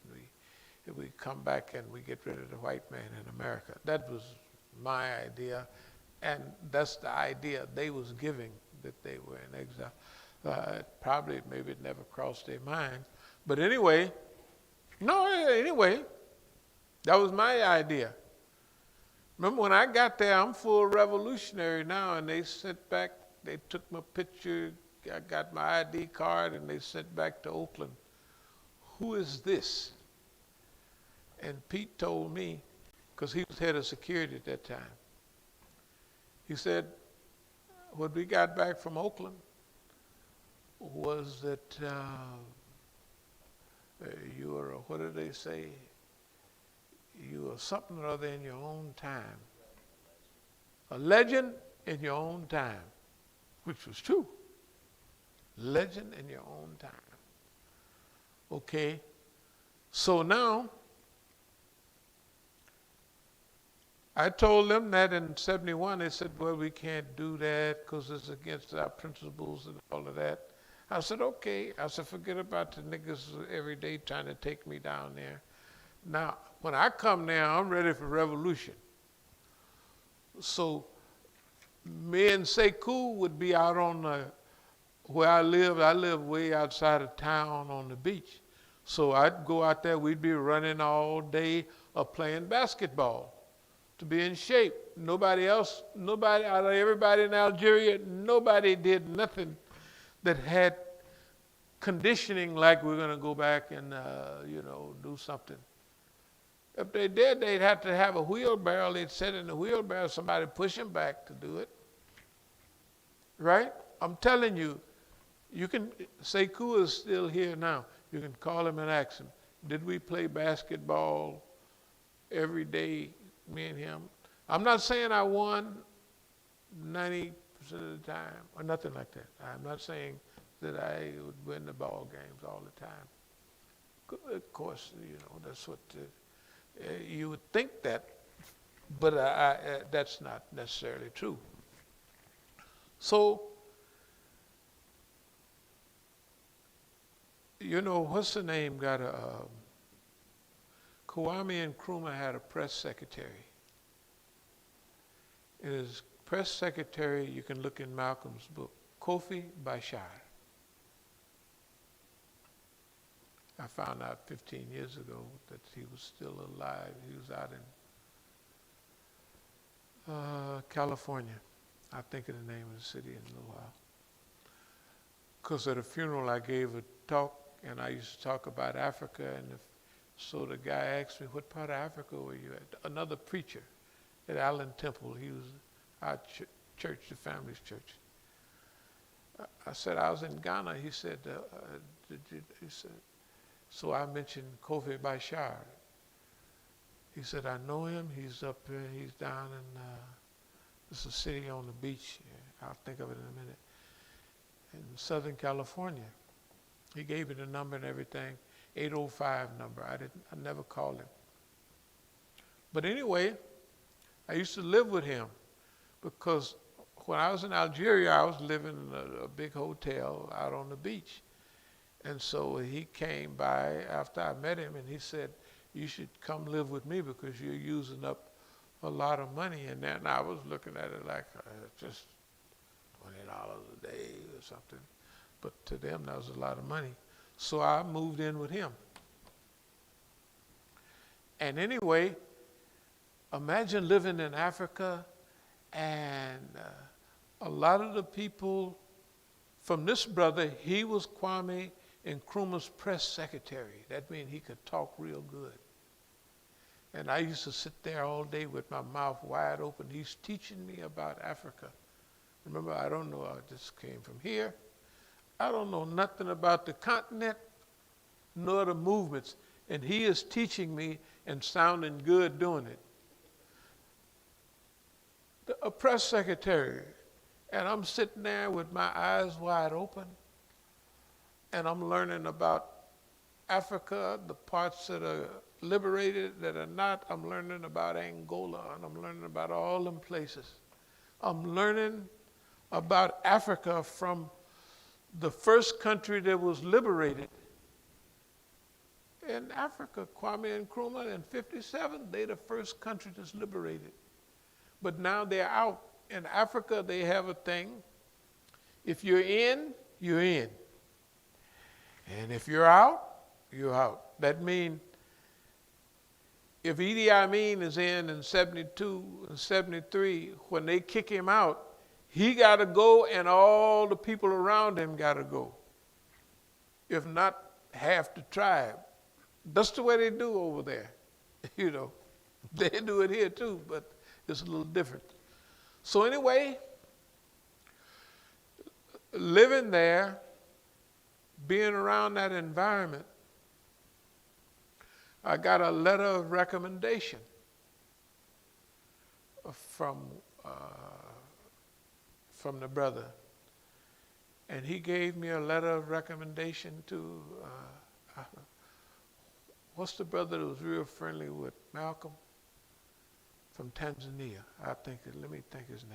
Speaker 1: and we come back and we get rid of the white man in America. That was my idea, and that's the idea they was giving, that they were in exile. Probably, maybe it never crossed their mind. But anyway, that was my idea. Remember when I got there, I'm full revolutionary now, and they sent back, they took my picture, I got my ID card, and they sent back to Oakland. Who is this? And Pete told me, because he was head of security at that time, he said, what we got back from Oakland was that you were, what did they say? You were something or other in your own time. A legend in your own time, which was true. Legend in your own time. Okay, so now, I told them that in '71. They said, well, we can't do that because it's against our principles and all of that. I said, okay. I said, forget about the niggas every day trying to take me down there. Now, when I come there, I'm ready for revolution. So me and Sekou would be out on where I live way outside of town on the beach. So I'd go out there, we'd be running all day or playing basketball to be in shape. Nobody out of everybody in Algeria, nobody did nothing that had conditioning like we're gonna go back and do something. If they did, they'd have to have a wheelbarrow. They'd sit in the wheelbarrow, somebody push them back to do it. Right? I'm telling you, you can, Sekou is still here now. You can call him and ask him, did we play basketball every day, me and him? I'm not saying I won 90% of the time or nothing like that. I'm not saying that I would win the ball games all the time. Of course, that's what you would think that, but that's not necessarily true. So, what's the name? Got Kwame Nkrumah had a press secretary. His press secretary, you can look in Malcolm's book, Kofi Bashar. I found out 15 years ago that he was still alive. He was out in California. I'll think of the name of the city in a little while. Because at a funeral I gave a talk and I used to talk about Africa, and so the guy asked me, what part of Africa were you at? Another preacher at Allen Temple. He was our church, the family's church. I said, I was in Ghana. He said, he said, so I mentioned Kofi Bashar. He said, I know him. He's up here. He's down in, it's a city on the beach. I'll think of it in a minute. In Southern California. He gave me the number and everything, 805 number. I never called him. But anyway, I used to live with him because when I was in Algeria, I was living in a big hotel out on the beach. And so he came by after I met him and he said, you should come live with me because you're using up a lot of money. And then I was looking at it like just $20 a day or something. But to them, that was a lot of money. So I moved in with him. And anyway, imagine living in Africa and a lot of the people from this brother, he was Kwame Nkrumah's press secretary. That means he could talk real good. And I used to sit there all day with my mouth wide open. He's teaching me about Africa. Remember, I don't know, I just came from here. I don't know nothing about the continent, nor the movements. And he is teaching me and sounding good doing it. A press secretary. And I'm sitting there with my eyes wide open. And I'm learning about Africa, the parts that are liberated, that are not. I'm learning about Angola, and I'm learning about all them places. I'm learning about Africa from the first country that was liberated. In Africa, Kwame Nkrumah in 57, they're the first country that's liberated. But now they're out. In Africa, they have a thing. If you're in, you're in. And if you're out, you're out. That means if Idi Amin is in 72 and 73, when they kick him out, he got to go and all the people around him got to go. If not, half the tribe. That's the way they do over there. You know, they do it here too, but it's a little different. So anyway, living there, being around that environment, I got a letter of recommendation from the brother. And he gave me a letter of recommendation to, what's the brother that was real friendly with Malcolm? From Tanzania. Let me think his name a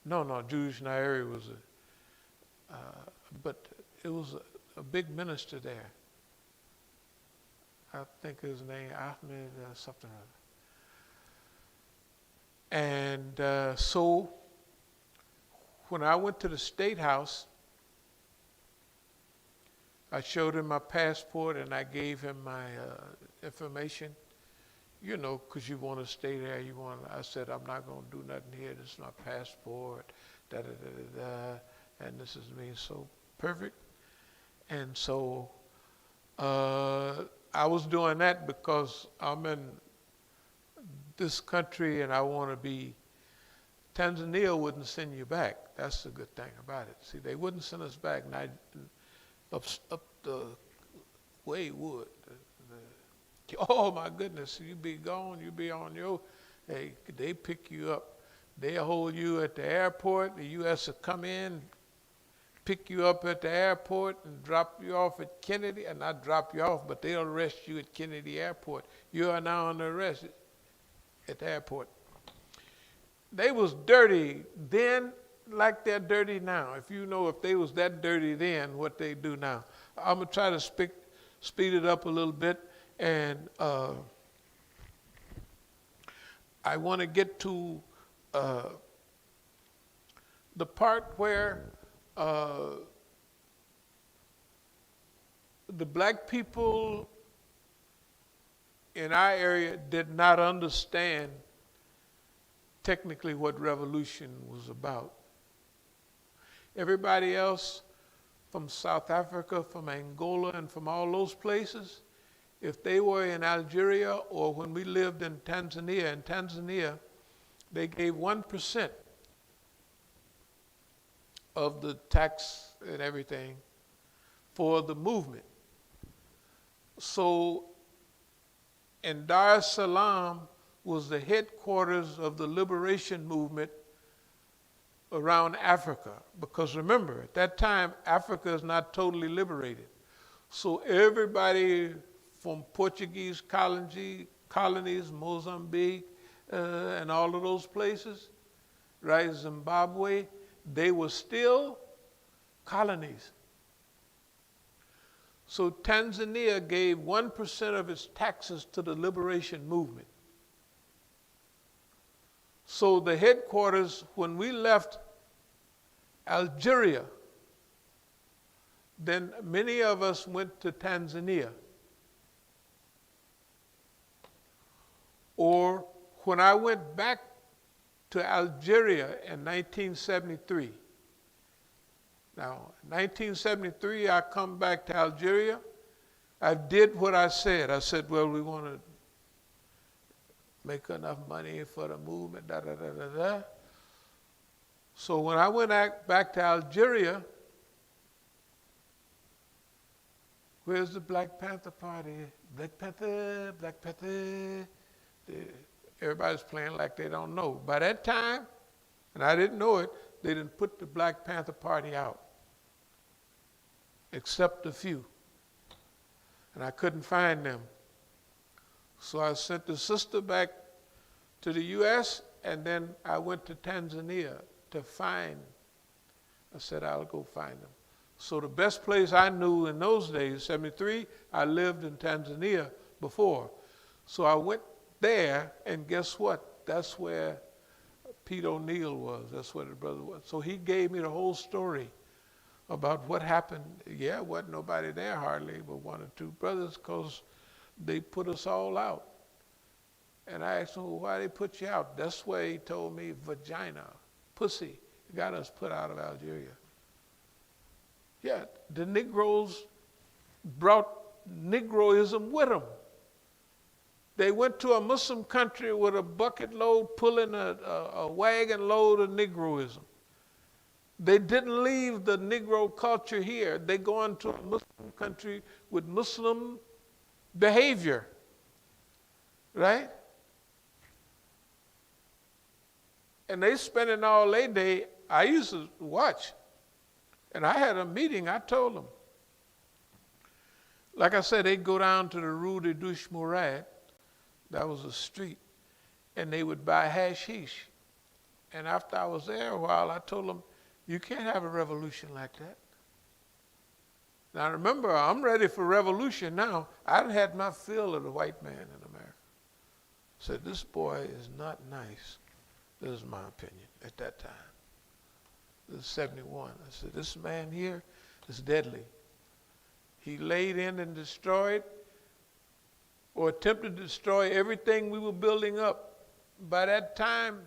Speaker 1: minute. No, Julius Nyeri was but it was a big minister there. I think his name, Ahmed something or other. And so when I went to the State House, I showed him my passport and I gave him my information, you know, because you want to stay there. I said, I'm not going to do nothing here. This is my passport, and this is me. So perfect. And so I was doing that because I'm in this country and I want to be. Tanzania wouldn't send you back. That's the good thing about it. See, they wouldn't send us back. And up the way would. Oh my goodness, you be gone, you be on your, they pick you up. They'll hold you at the airport. The U.S. will come in, pick you up at the airport and drop you off at Kennedy, and not drop you off, but they'll arrest you at Kennedy Airport. You are now under arrest at the airport. They was dirty then like they're dirty now. If you know if they was that dirty then, what they do now. I'm going to try to speed it up a little bit, and I want to get to the part where the black people in our area did not understand technically what revolution was about. Everybody else from South Africa, from Angola, and from all those places, if they were in Algeria or when we lived in Tanzania, they gave 1% of the tax and everything for the movement. So, and Dar es Salaam was the headquarters of the liberation movement around Africa. Because remember, at that time, Africa is not totally liberated. So everybody from Portuguese colonies, Mozambique, and all of those places, right, Zimbabwe, they were still colonies. So Tanzania gave 1% of its taxes to the liberation movement. So the headquarters, when we left Algeria, then many of us went to Tanzania. Or when I went back to Algeria in 1973. Now, in 1973, I come back to Algeria. I did what I said. I said, well, we want to make enough money for the movement, da, da, da, da, da. So when I went back to Algeria, where's the Black Panther Party? Black Panther, Black Panther. Everybody's playing like they don't know. By that time, and I didn't know it, they didn't put the Black Panther Party out, except a few. And I couldn't find them. So I sent the sister back to the U.S., and then I went to Tanzania to find. I said, I'll go find them. So the best place I knew in those days, 73, I lived in Tanzania before. So I went there, and guess what? That's where Pete O'Neill was. That's where the brother was. So he gave me the whole story about what happened. Yeah, wasn't nobody there hardly, but one or two brothers, because they put us all out. And I asked him, well, why they put you out? That's where he told me vagina, pussy, got us put out of Algeria. Yeah, the Negroes brought Negroism with them. They went to a Muslim country with a bucket load, pulling a wagon load of Negroism. They didn't leave the Negro culture here. They go into a Muslim country with Muslim behavior, right? And they spending all their day. I used to watch, and I had a meeting. I told them, like I said, they'd go down to the Rue de Douche Mourad. That was a street, and they would buy hashish. And after I was there a while, I told them, you can't have a revolution like that. Now remember, I'm ready for revolution now. I've had my fill of the white man in America. I said, this boy is not nice. This is my opinion at that time. This is 71. I said, this man here is deadly. He laid in and destroyed or attempted to destroy everything we were building up. By that time,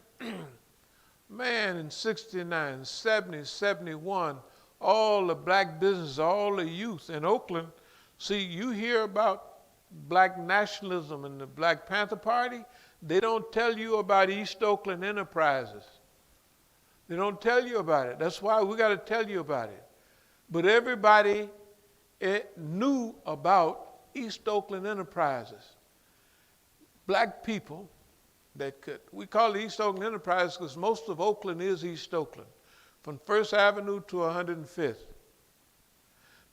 Speaker 1: man, in 69, 70, 71, all the black business, all the youth in Oakland, see, you hear about black nationalism and the Black Panther Party, they don't tell you about East Oakland Enterprises. They don't tell you about it. That's why we got to tell you about it. But everybody knew about East Oakland Enterprises. Black people that could, we call it East Oakland Enterprises because most of Oakland is East Oakland, from 1st Avenue to 105th.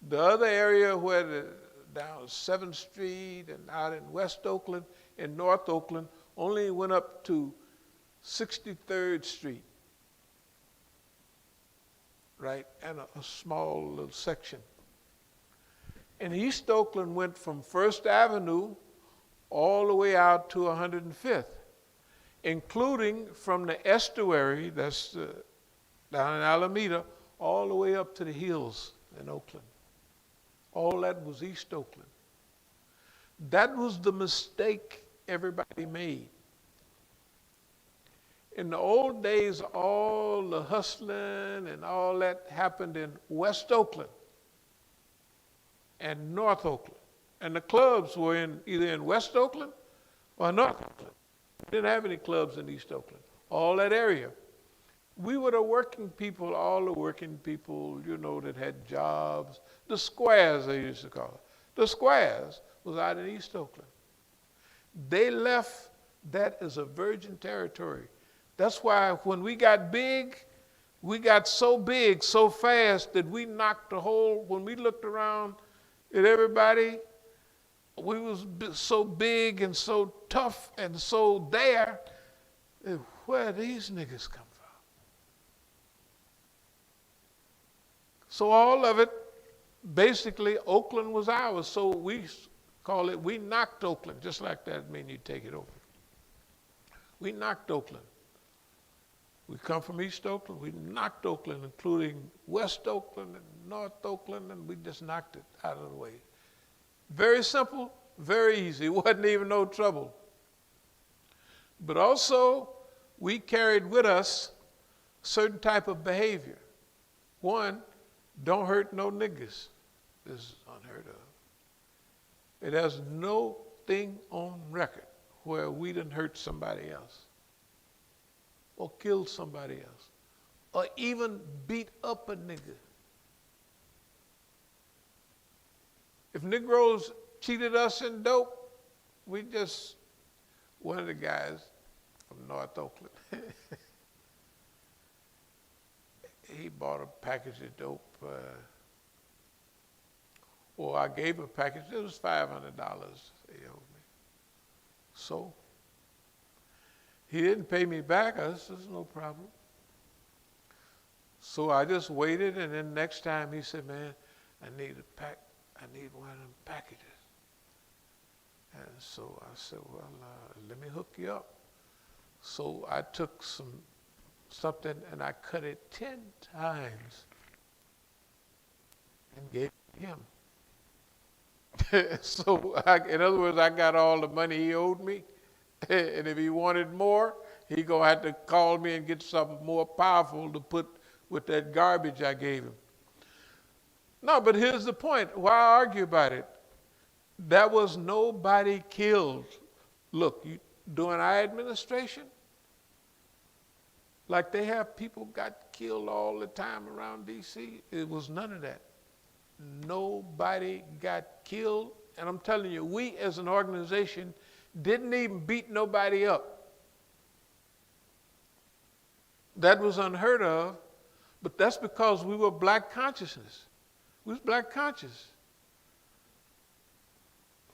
Speaker 1: The other area where down 7th Street and out in West Oakland and North Oakland only went up to 63rd Street, right, and a small little section. And East Oakland went from 1st Avenue all the way out to 105th, including from the estuary, that's down in Alameda, all the way up to the hills in Oakland. All that was East Oakland. That was the mistake everybody made. In the old days, all the hustling and all that happened in West Oakland. and North Oakland. And the clubs were either in West Oakland or North Oakland. We didn't have any clubs in East Oakland. All that area. We were the working people, all the working people, that had jobs. The squares, they used to call it. The squares was out in East Oakland. They left that as a virgin territory. That's why when we got big, we got so big so fast that we knocked when we looked around at everybody, we was so big and so tough and so there, where these niggas come from? So all of it, basically, Oakland was ours. So we call it, we knocked Oakland, just like that, mean you take it over. We knocked Oakland. We come from East Oakland, we knocked Oakland, including West Oakland and North Oakland, and we just knocked it out of the way. Very simple, very easy. It wasn't even no trouble. But also, we carried with us certain type of behavior. One, don't hurt no niggas. This is unheard of. It has no thing on record where we done hurt somebody else or killed somebody else or even beat up a nigga. If Negroes cheated us in dope, one of the guys from North Oakland, he bought a package of dope, or I gave a package, it was $500 he owed me. So, he didn't pay me back, I said, no problem. So I just waited, and then next time he said, man, I need one of them packages. And so I said, well, let me hook you up. So I took something and I cut it 10 times and gave it to him. So in other words, I got all the money he owed me. And if he wanted more, he gonna have to call me and get something more powerful to put with that garbage I gave him. No, but here's the point. Why argue about it? There was nobody killed. Look, during our administration, like they have people got killed all the time around D.C., it was none of that. Nobody got killed. And I'm telling you, we as an organization didn't even beat nobody up. That was unheard of, but that's because we were black consciousness. We was black conscious.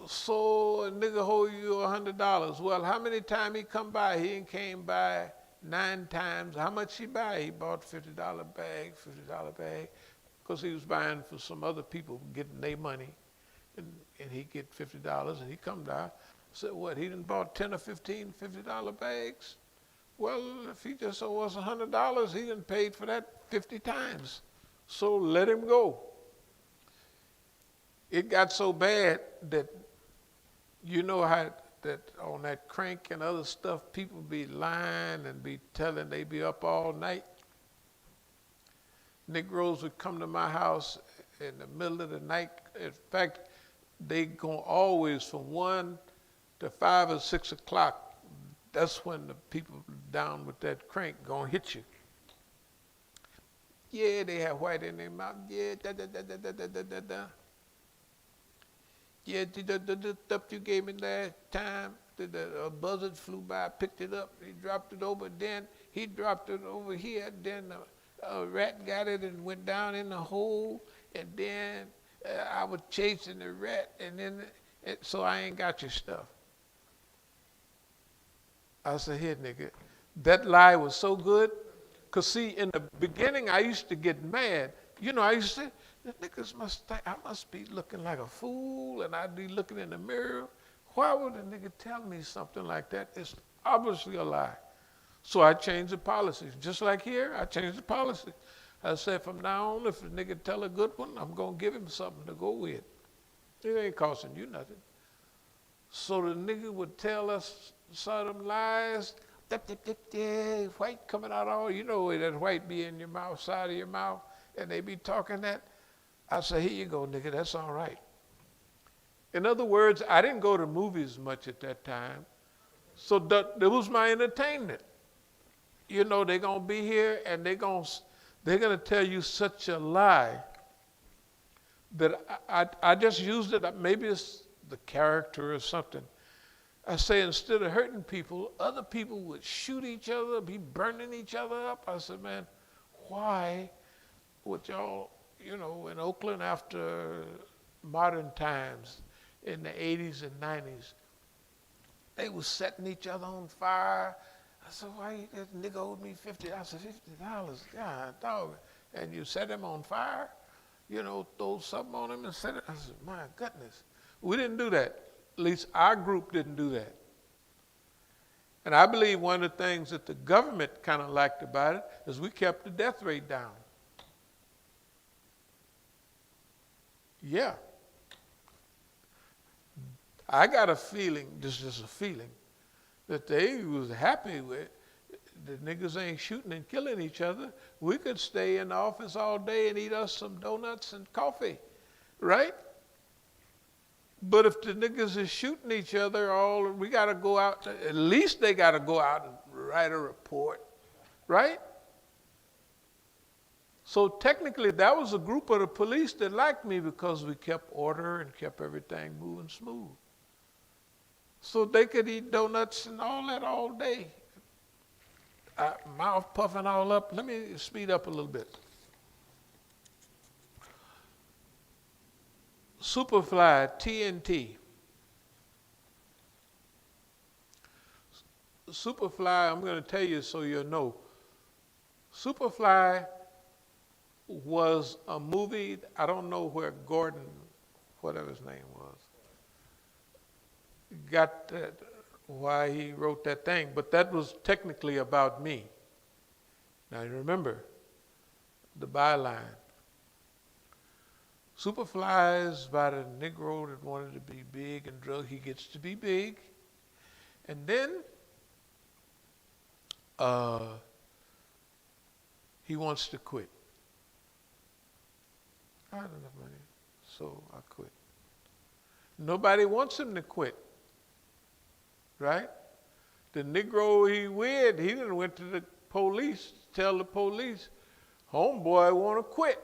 Speaker 1: So a nigga hold you $100. Well, how many times he come by? He came by 9 times. How much he buy? He bought $50 bag, $50 bag, because he was buying for some other people getting their money, and he get $50, and he come down. Said, what, he done bought 10 or 15 $50 bags? Well, if he just owe us $100, he done paid for that 50 times. So let him go. It got so bad that how that on that crank and other stuff, people be lying and be telling they be up all night. Negroes would come to my house in the middle of the night. In fact, they go always from 1 to 5 or 6 o'clock. That's when the people down with that crank gonna hit you. Yeah, they have white in their mouth. Yeah, da. Yeah, the stuff you gave me last time, a buzzard flew by, picked it up, he dropped it over, then he dropped it over here, then a rat got it and went down in the hole, and then I was chasing the rat, and then, so I ain't got your stuff. I said, here, nigga, that lie was so good, because see, in the beginning, I used to get mad. I used to say, the niggas must think I must be looking like a fool, and I'd be looking in the mirror. Why would a nigga tell me something like that? It's obviously a lie. So I changed the policies. Just like here, I changed the policy. I said, from now on, if a nigga tell a good one, I'm going to give him something to go with. It ain't costing you nothing. So the nigga would tell us some of them lies, white coming out all, that white be in your mouth, side of your mouth, and they be talking that. I say, here you go, nigga, that's all right. In other words, I didn't go to movies much at that time. So that was my entertainment. You know, they're going to be here and they're going to tell you such a lie that I just used it. Maybe it's the character or something. I say instead of hurting people, other people would shoot each other, be burning each other up. I said, man, why would y'all, you know, in Oakland after modern times, in the 80s and 90s, they was setting each other on fire. I said, why that nigga owed me $50? I said, $50? God, dog. And you set him on fire? You know, throw something on him and set it? I said, my goodness. We didn't do that. At least our group didn't do that. And I believe one of the things that the government kind of liked about it is we kept the death rate down. Yeah. I got a feeling, this is a feeling, that they was happy with the niggas ain't shooting and killing each other. We could stay in the office all day and eat us some donuts and coffee, right? But if the niggas is shooting each other, we got to go out, at least they got to go out and write a report, right? So technically, that was a group of the police that liked me because we kept order and kept everything moving smooth. So they could eat donuts and all that all day. Mouth puffing all up. Let me speed up a little bit. Superfly, TNT. Superfly, I'm going to tell you so you'll know. Superfly was a movie, I don't know where Gordon, whatever his name was, got that, why he wrote that thing, but that was technically about me. Now you remember the byline. Superfly is about a Negro that wanted to be big and drug. He gets to be big, and then he wants to quit. I had enough money, so I quit. Nobody wants him to quit, right? The Negro he didn't went to the police, tell the police, homeboy want to quit,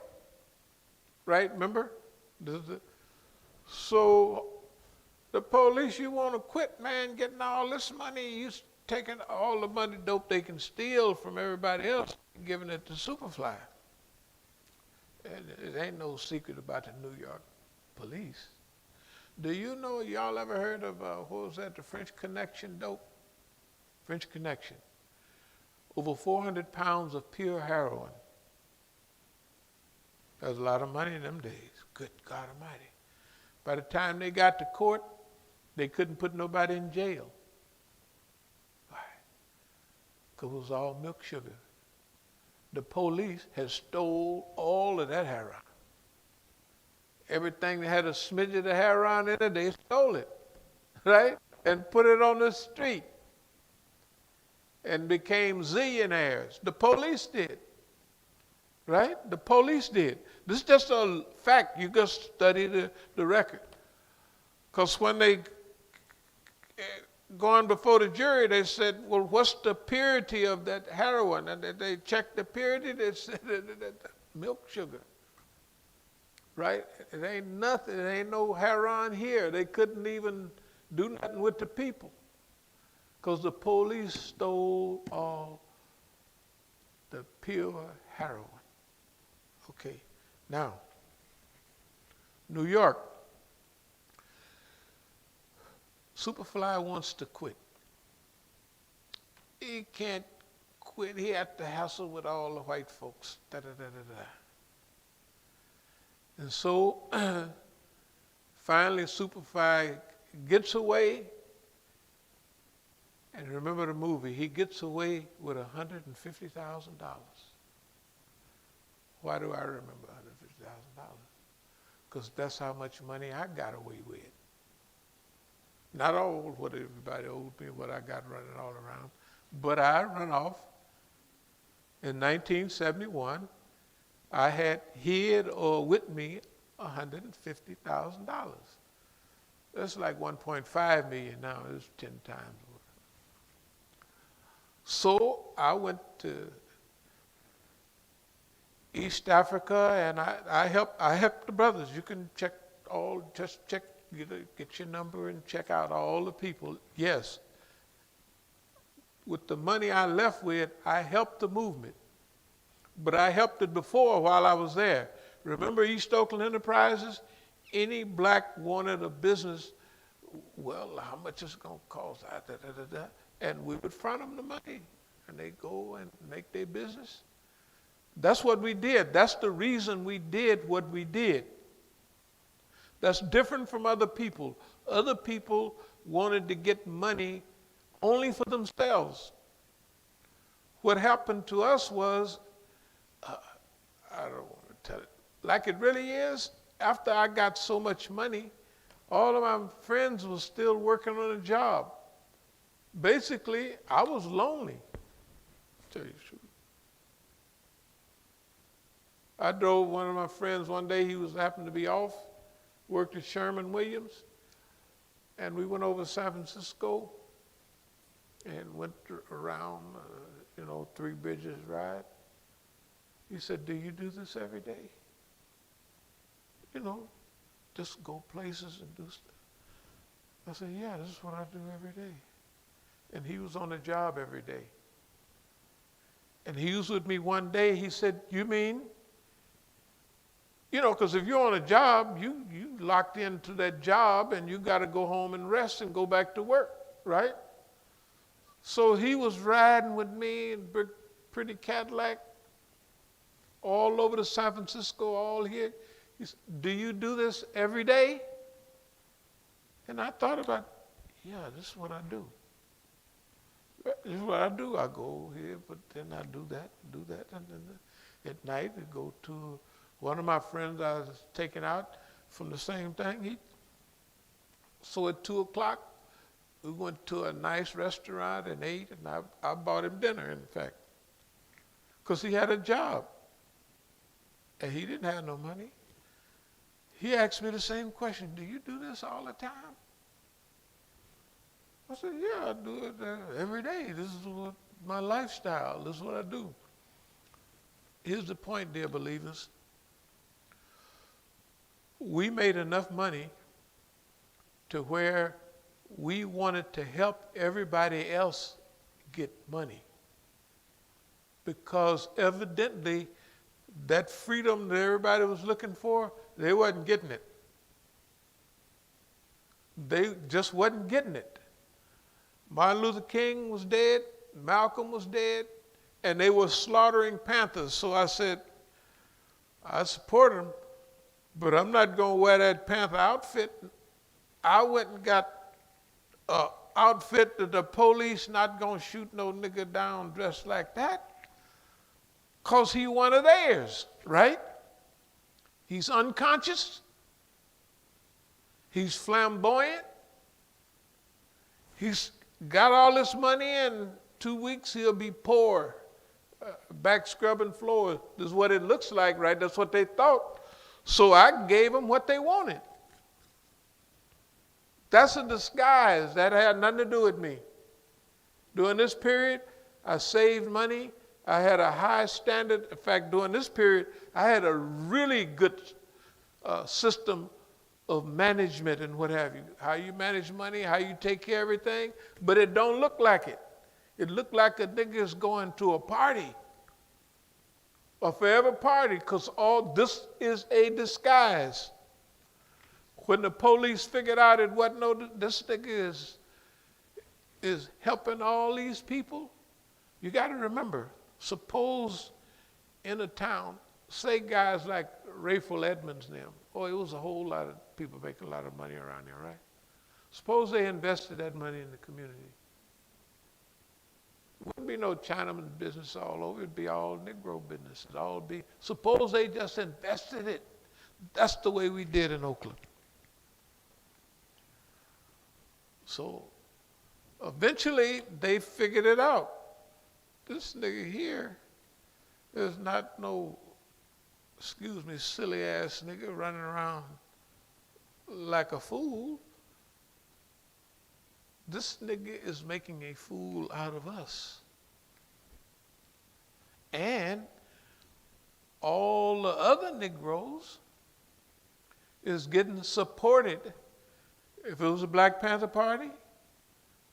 Speaker 1: right? Remember? So the police, you want to quit, man, getting all this money, you taking all the money dope they can steal from everybody else, giving it to Superfly. And it ain't no secret about the New York police. Do you know, y'all ever heard of, what was that, the French Connection dope? French Connection. Over 400 pounds of pure heroin. That was a lot of money in them days. Good God Almighty. By the time they got to court, they couldn't put nobody in jail. Why? Because it was all milk sugar. The police had stole all of that heroin. Everything that had a smidge of the heroin in it, they stole it, right? And put it on the street and became zillionaires. The police did, right? The police did. This is just a fact. You just study the record. Because when they going before the jury, they said, well, what's the purity of that heroin? And they checked the purity, they said milk sugar. Right? It ain't nothing, it ain't no heroin here. They couldn't even do nothing with the people because the police stole all the pure heroin. Okay, now, New York. Superfly wants to quit. He can't quit. He had to hassle with all the white folks. And so, finally, Superfly gets away. And remember the movie, he gets away with $150,000. Why do I remember $150,000? Because that's how much money I got away with. Not all what everybody owed me, what I got running all around, but I run off. In 1971, I had hid or with me $150,000. That's like 1.5 million now. It's 10 times more. So I went to East Africa, and I helped the brothers. You can just check, get your number and check out all the people. Yes, with the money I left with, I helped the movement. But I helped it before while I was there. Remember East Oakland Enterprises? Any black wanted a business, well, how much is it going to cost? And we would front them the money, and they go and make their business. That's what we did. That's the reason we did what we did. That's different from other people. Other people wanted to get money only for themselves. What happened to us was, I don't want to tell it, like it really is, after I got so much money, all of my friends were still working on a job. Basically, I was lonely, to tell you the truth. I drove one of my friends one day, he happened to be off, worked at Sherman-Williams, and we went over to San Francisco and went around, 3 Bridges ride. He said, do you do this every day? Just go places and do stuff. I said, yeah, this is what I do every day. And he was on a job every day. And he was with me one day, he said, you mean? Because if you're on a job, you locked into that job and you got to go home and rest and go back to work, right? So he was riding with me in a pretty Cadillac all over to San Francisco, all here. He said, do you do this every day? And I thought about, yeah, this is what I do. This is what I do. I go here, but then I do that, and then at night I go to one of my friends I was taking out from the same thing. So at 2 o'clock, we went to a nice restaurant and ate, and I bought him dinner, in fact, because he had a job, and he didn't have no money. He asked me the same question, do you do this all the time? I said, yeah, I do it every day. This is my lifestyle. This is what I do. Here's the point, dear believers. We made enough money to where we wanted to help everybody else get money. Because evidently, that freedom that everybody was looking for, they wasn't getting it. They just wasn't getting it. Martin Luther King was dead, Malcolm was dead, and they were slaughtering Panthers. So I said, I support them, but I'm not going to wear that Panther outfit. I went and got an outfit that the police not going to shoot no nigga down dressed like that, because he one of theirs, right? He's unconscious. He's flamboyant. He's got all this money, and 2 weeks he'll be poor, back scrubbing floors. This is what it looks like, right? That's what they thought. So I gave them what they wanted. That's a disguise. That had nothing to do with me. During this period, I saved money. I had a high standard. In fact, during this period, I had a really good system of management and what have you. How you manage money, how you take care of everything. But it don't look like it. It looked like a nigga is going to a party. A forever party, because all this is a disguise. When the police figured out it wasn't this nigga is helping all these people, you got to remember, suppose in a town, say guys like Rayful Edmonds and them, it was a whole lot of people making a lot of money around here, right? Suppose they invested that money in the community. It wouldn't be no Chinaman business all over. It'd be all Negro business. Suppose they just invested it. That's the way we did in Oakland. So eventually they figured it out. This nigga here is not no, excuse me, silly ass nigga running around like a fool. this nigga is making a fool out of us. And all the other Negroes is getting supported. If it was a Black Panther Party,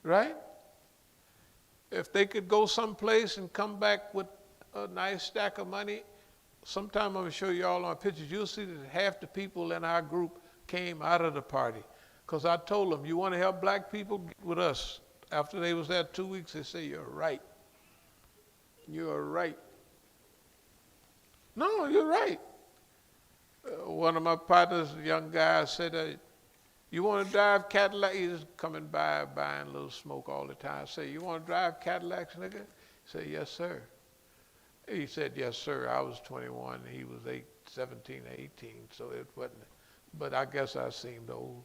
Speaker 1: right? If they could go someplace and come back with a nice stack of money, sometime I'm going to show you all on pictures, you'll see that half the people in our group came out of the party. Because I told them, you want to help black people? Get with us. After they was there 2 weeks, they say, you're right. You're right. No, you're right. One of my partners, a young guy, said, you want to drive Cadillac? He's coming by, buying a little smoke all the time. I say, you want to drive Cadillacs, nigga? He said, yes, sir. He said, yes, sir. I was 21. He was 17, 18, so it wasn't. But I guess I seemed old.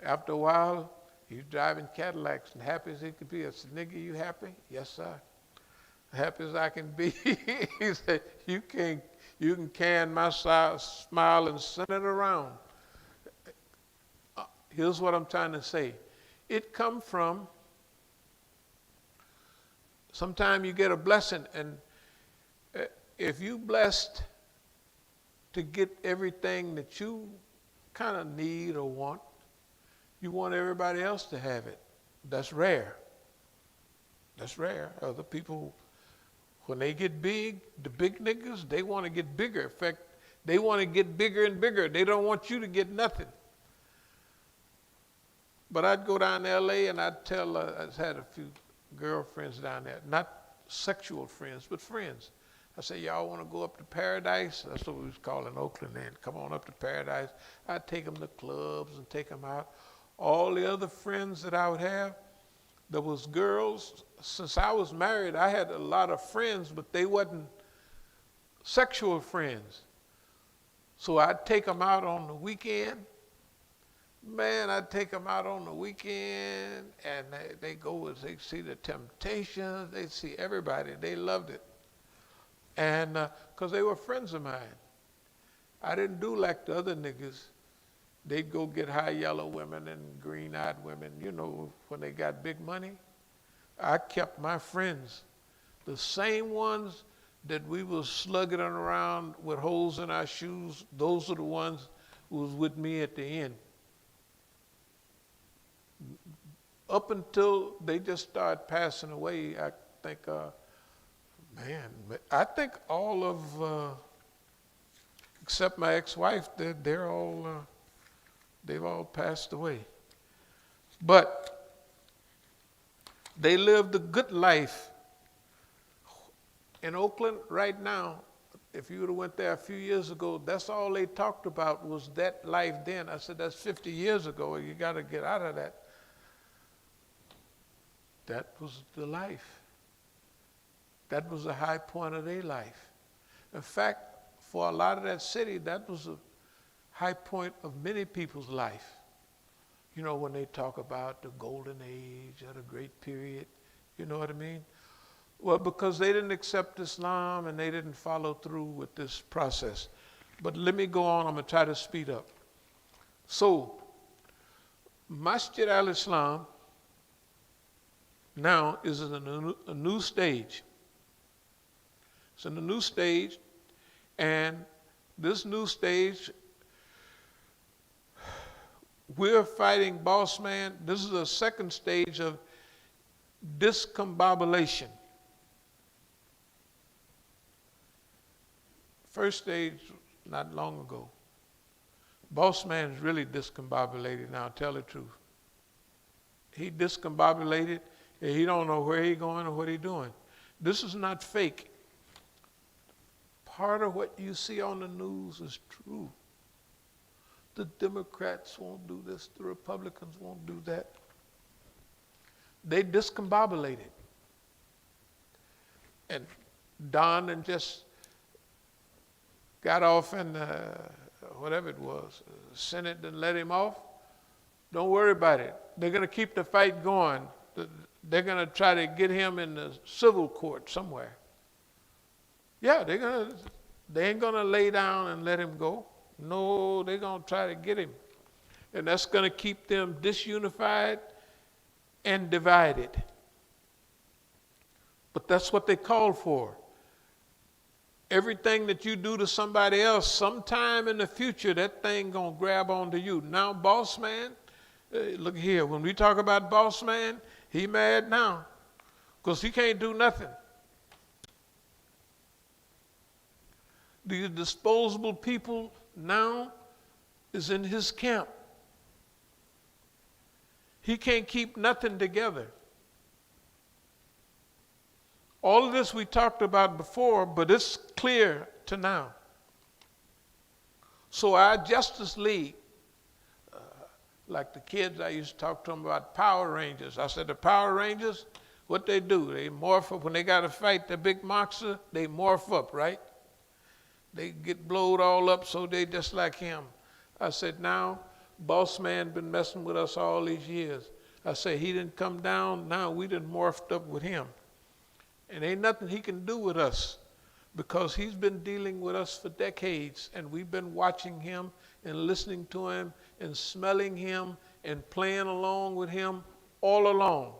Speaker 1: After a while, he's driving Cadillacs and happy as he could be. I said, nigga, you happy? Yes, sir. Happy as I can be. He said, you can can my smile and send it around. Here's what I'm trying to say. It come from, sometimes you get a blessing, and if you blessed to get everything that you kind of need or want, you want everybody else to have it. That's rare. That's rare. Other people, when they get big, the big niggas, they want to get bigger. In fact, they want to get bigger and bigger. They don't want you to get nothing. But I'd go down to L.A. and I'd tell, I had a few girlfriends down there, not sexual friends, but friends. I say, y'all want to go up to Paradise? That's what we was calling Oakland then. Come on up to Paradise. I'd take them to clubs and take them out. All the other friends that I would have, there was girls. Since I was married, I had a lot of friends, but they wasn't sexual friends. So I'd take them out on the weekend. Man, I'd take them out on the weekend, and they go and they see the Temptations. They see everybody. They loved it. And because they were friends of mine. I didn't do like the other niggas. They'd go get high yellow women and green-eyed women, you know, when they got big money. I kept my friends, the same ones that we was slugging around with holes in our shoes. Those are the ones who was with me at the end. Up until they just started passing away, I think, I think all of, except my ex-wife, they're all, they've all passed away. But they lived a good life. In Oakland right now, if you would have went there a few years ago, that's all they talked about was that life then. I said, that's 50 years ago. You got to get out of that. That was the life. That was the high point of their life. In fact, for a lot of that city, that was a high point of many people's life. You know, when they talk about the golden age or the great period, you know what I mean? Well, because they didn't accept Islam and they didn't follow through with this process. But let me go on, I'm going to try to speed up. So, Masjid al-Islam now is in a new stage. It's in a new stage, and this new stage, we're fighting boss man. This is a second stage of discombobulation. First stage, not long ago. Boss man is really discombobulated now, tell the truth. He discombobulated, and he don't know where he's going or what he's doing. This is not fake. Part of what you see on the news is true. The Democrats won't do this, the Republicans won't do that. They discombobulated. And Don and just got off in whatever it was, the Senate didn't let him off. Don't worry about it. They're going to keep the fight going. They're going to try to get him in the civil court somewhere. Yeah, they ain't going to lay down and let him go. No, they're going to try to get him. And that's going to keep them disunified and divided. But that's what they called for. Everything that you do to somebody else, sometime in the future, that thing going to grab onto you. Now, boss man, look here, when we talk about boss man, he mad now because he can't do nothing. The disposable people now is in his camp. He can't keep nothing together. All of this we talked about before, but it's clear to now. So our Justice League, like the kids, I used to talk to them about Power Rangers. I said, the Power Rangers, what they do, they morph up. When they got to fight the big monster, they morph up, right? They get blowed all up so they just like him. I said, now, boss man been messing with us all these years. I said, he didn't come down, now we done morphed up with him. And ain't nothing he can do with us because he's been dealing with us for decades, and we've been watching him and listening to him and smelling him and playing along with him all along.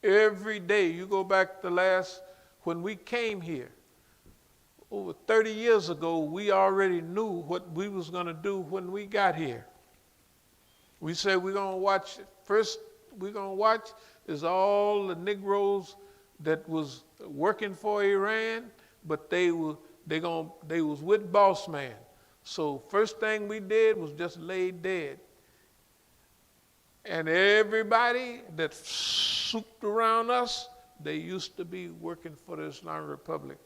Speaker 1: Every day, you go back to when we came here, over 30 years ago, we already knew what we was going to do when we got here. We said we're going to watch, first we're going to watch is all the Negroes that was working for Iran, but they was with boss man. So first thing we did was just lay dead. And everybody that souped around us, they used to be working for the Islamic Republic.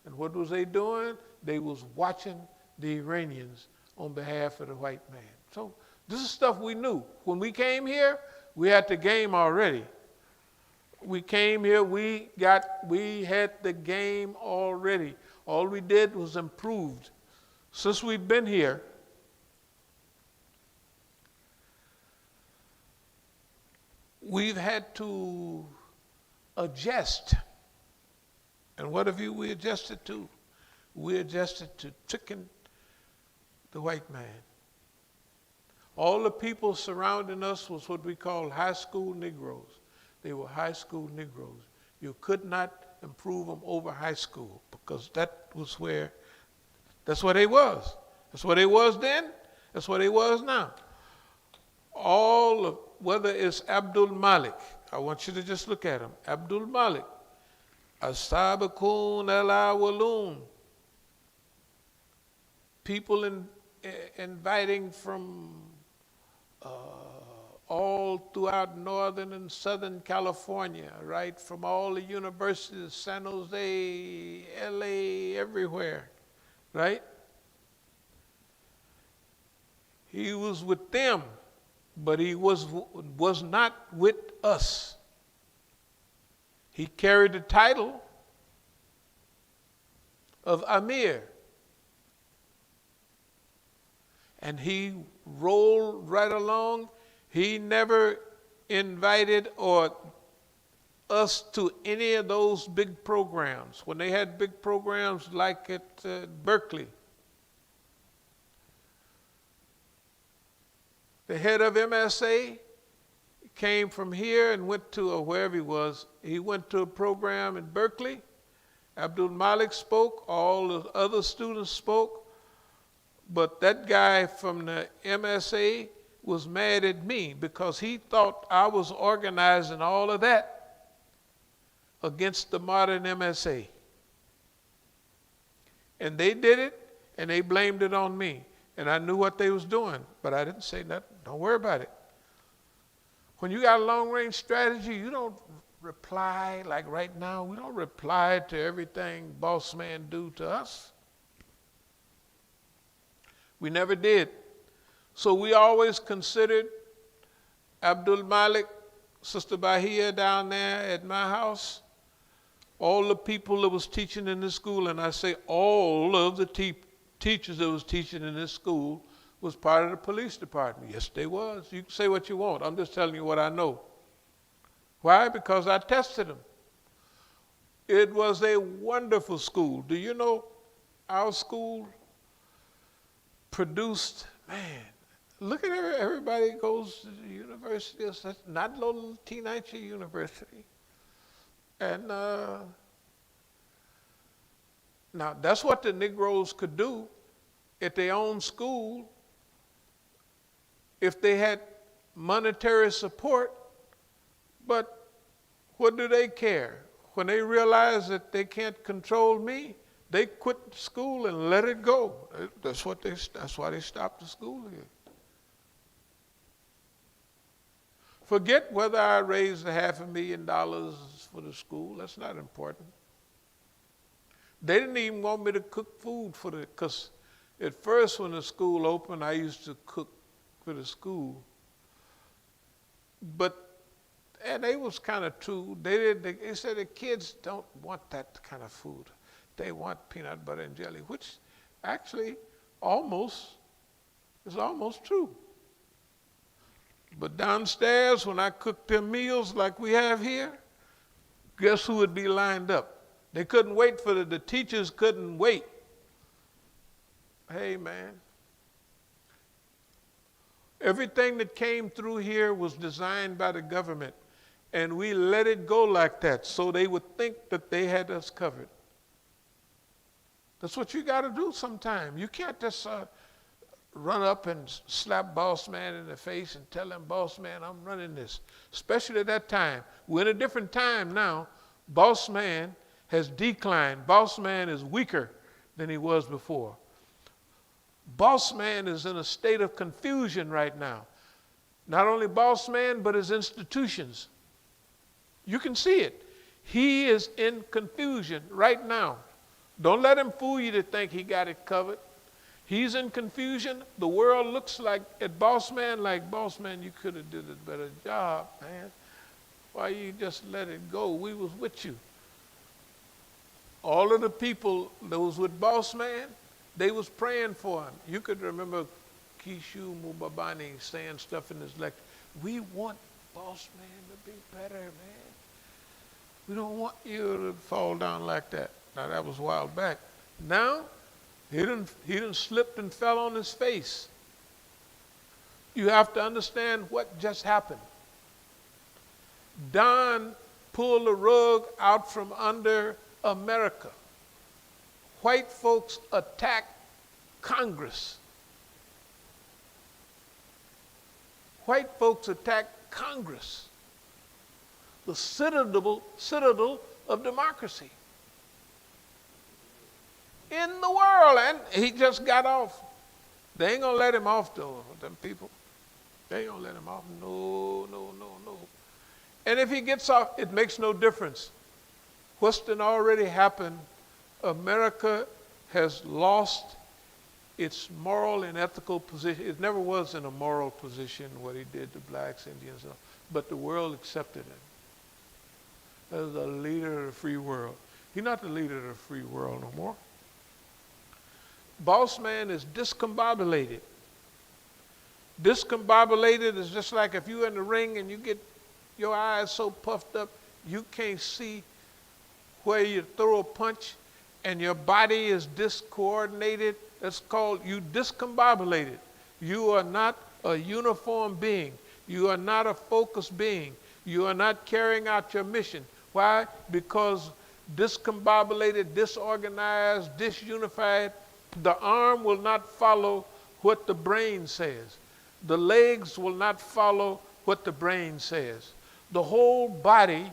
Speaker 1: And what was they doing? They was watching the Iranians on behalf of the white man. So this is stuff we knew. When we came here, we had the game already. We came here, we had the game already. All we did was improved. Since we've been here, we've had to adjust. And what have we adjusted to? We adjusted to tricking the white man. All the people surrounding us was what we call high school Negroes. They were high school Negroes. You could not improve them over high school because that's what they was. That's what they was then, that's what they was now. Whether it's Abdul Malik, I want you to just look at him. Abdul Malik, As-Sabiqun al-Awwalun. People inviting from all throughout northern and southern California, right? From all the universities, San Jose, LA, everywhere, right? He was with them, but he was not with us. He carried the title of Amir. And he rolled right along. He never invited us to any of those big programs. When they had big programs like at Berkeley, the head of MSA came from here and went to, or wherever he was, he went to a program in Berkeley. Abdul Malik spoke, all the other students spoke, but that guy from the MSA was mad at me because he thought I was organizing all of that against the modern MSA. And they did it, and they blamed it on me. And I knew what they was doing, but I didn't say nothing. Don't worry about it. When you got a long-range strategy, you don't reply like right now. We don't reply to everything boss man do to us. We never did. So we always considered Abdul Malik, Sister Bahia down there at my house, all the people that was teaching in this school, and I say all of the teachers that was teaching in this school was part of the police department. Yes, they was. You can say what you want. I'm just telling you what I know. Why? Because I tested them. It was a wonderful school. Do you know our school produced, man, Look at everybody goes to the university. It's not little teenager university. And now that's what the Negroes could do at their own school if they had monetary support. But what do they care? When they realize that they can't control me, they quit school and let it go. That's why they stopped the school here. Forget whether I raised $500,000 for the school. That's not important. They didn't even want me to cook food for because at first when the school opened, I used to cook for the school. And they was kind of true. They said the kids don't want that kind of food. They want peanut butter and jelly, which actually is almost true. But downstairs, when I cooked them meals like we have here, guess who would be lined up? They couldn't wait for the teachers couldn't wait. Hey, man. Everything that came through here was designed by the government, and we let it go like that so they would think that they had us covered. That's what you got to do sometime. You can't just run up and slap boss man in the face and tell him, boss man, I'm running this. Especially at that time. We're in a different time now. Boss man has declined. Boss man is weaker than he was before. Boss man is in a state of confusion right now. Not only boss man, but his institutions. You can see it. He is in confusion right now. Don't let him fool you to think he got it covered. He's in confusion. The world looks like at boss man, you could have did a better job, man. Why you just let it go? We was with you. All of the people that was with boss man, they was praying for him. You could remember Kishu Mubabani saying stuff in his lecture. We want boss man to be better, man. We don't want you to fall down like that. Now that was a while back. Now, he done slipped and fell on his face. You have to understand what just happened. Don pulled the rug out from under America. White folks attacked Congress. White folks attacked Congress, the citadel of democracy in the world, and he just got off. They ain't gonna let him off though, them people. They ain't gonna let him off. No. And if he gets off, it makes no difference. What's done already happened, America has lost its moral and ethical position. It never was in a moral position what he did to blacks, Indians, but the world accepted him as the leader of the free world. He's not the leader of the free world no more. Boss man is discombobulated. Discombobulated is just like if you're in the ring and you get your eyes so puffed up you can't see where you throw a punch, and your body is discoordinated. That's called you discombobulated. You are not a uniform being. You are not a focused being. You are not carrying out your mission. Why? Because discombobulated, disorganized, disunified. The arm will not follow what the brain says. The legs will not follow what the brain says. The whole body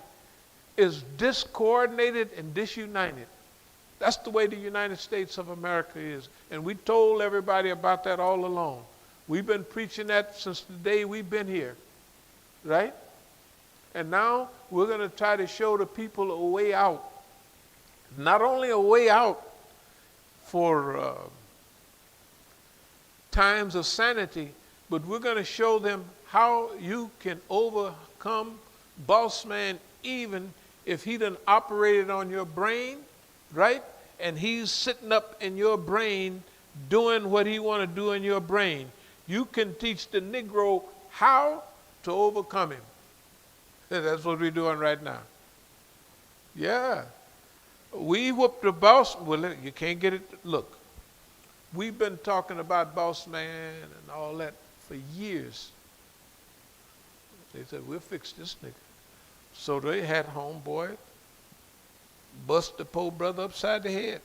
Speaker 1: is discoordinated and disunited. That's the way the United States of America is. And we told everybody about that all along. We've been preaching that since the day we've been here, right? And now we're going to try to show the people a way out. Not only a way out for times of sanity, but we're going to show them how you can overcome boss man even if he done operated on your brain, right? And he's sitting up in your brain doing what he want to do in your brain. You can teach the Negro how to overcome him. That's what we're doing right now. Yeah. We whooped the boss. Well, you can't get it. Look, we've been talking about boss man and all that for years. They said, we'll fix this nigga. So they had homeboy bust the poor brother upside the head.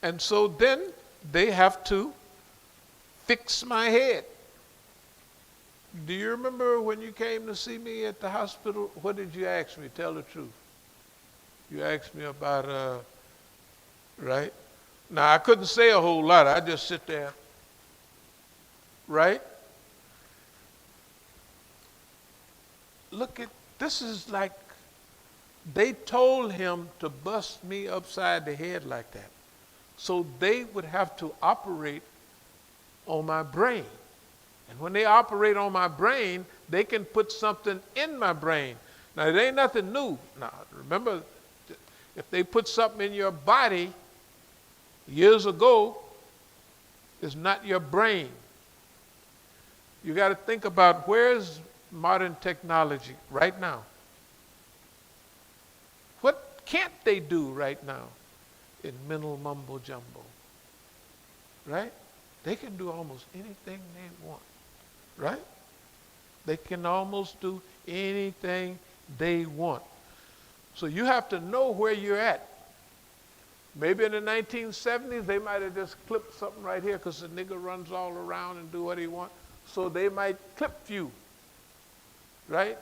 Speaker 1: And so then they have to fix my head. Do you remember when you came to see me at the hospital? What did you ask me? Tell the truth. You asked me about, right? Now, I couldn't say a whole lot. I just sit there, right? Look at, this is like, they told him to bust me upside the head like that. So they would have to operate on my brain. And when they operate on my brain, they can put something in my brain. Now, it ain't nothing new. Now, remember, if they put something in your body years ago, it's not your brain. You got to think about, where's modern technology right now? What can't they do right now in mental mumbo jumbo? Right? They can do almost anything they want. Right? They can almost do anything they want. So you have to know where you're at. Maybe in the 1970s, they might have just clipped something right here because the nigga runs all around and do what he wants. So they might clip you. Right?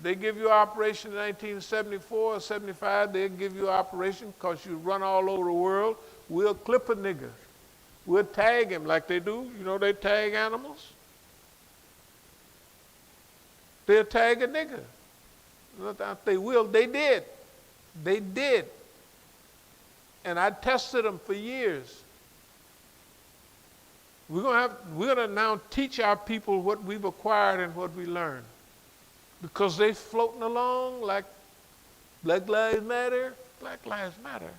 Speaker 1: They give you an operation in 1974 or 75, they'll give you an operation because you run all over the world. We'll clip a nigga. We'll tag him like they do. You know, they tag animals. They'll tag a nigga. They will. They did. They did. And I tested them for years. We're gonna now teach our people what we've acquired and what we learned. Because they floating along like Black Lives Matter, Black Lives Matter.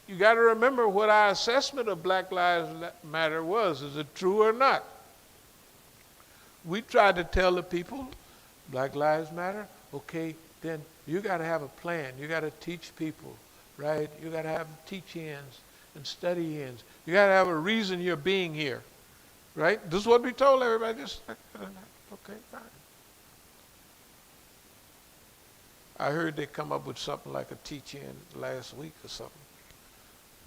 Speaker 1: You got to remember what our assessment of Black Lives Matter was. Is it true or not? We tried to tell the people, Black Lives Matter, okay, then you got to have a plan. You got to teach people, right? You got to have teach-ins and study-ins. You got to have a reason you're being here, right? This is what we told everybody. Just, okay, fine. I heard they come up with something like a teach-in last week or something.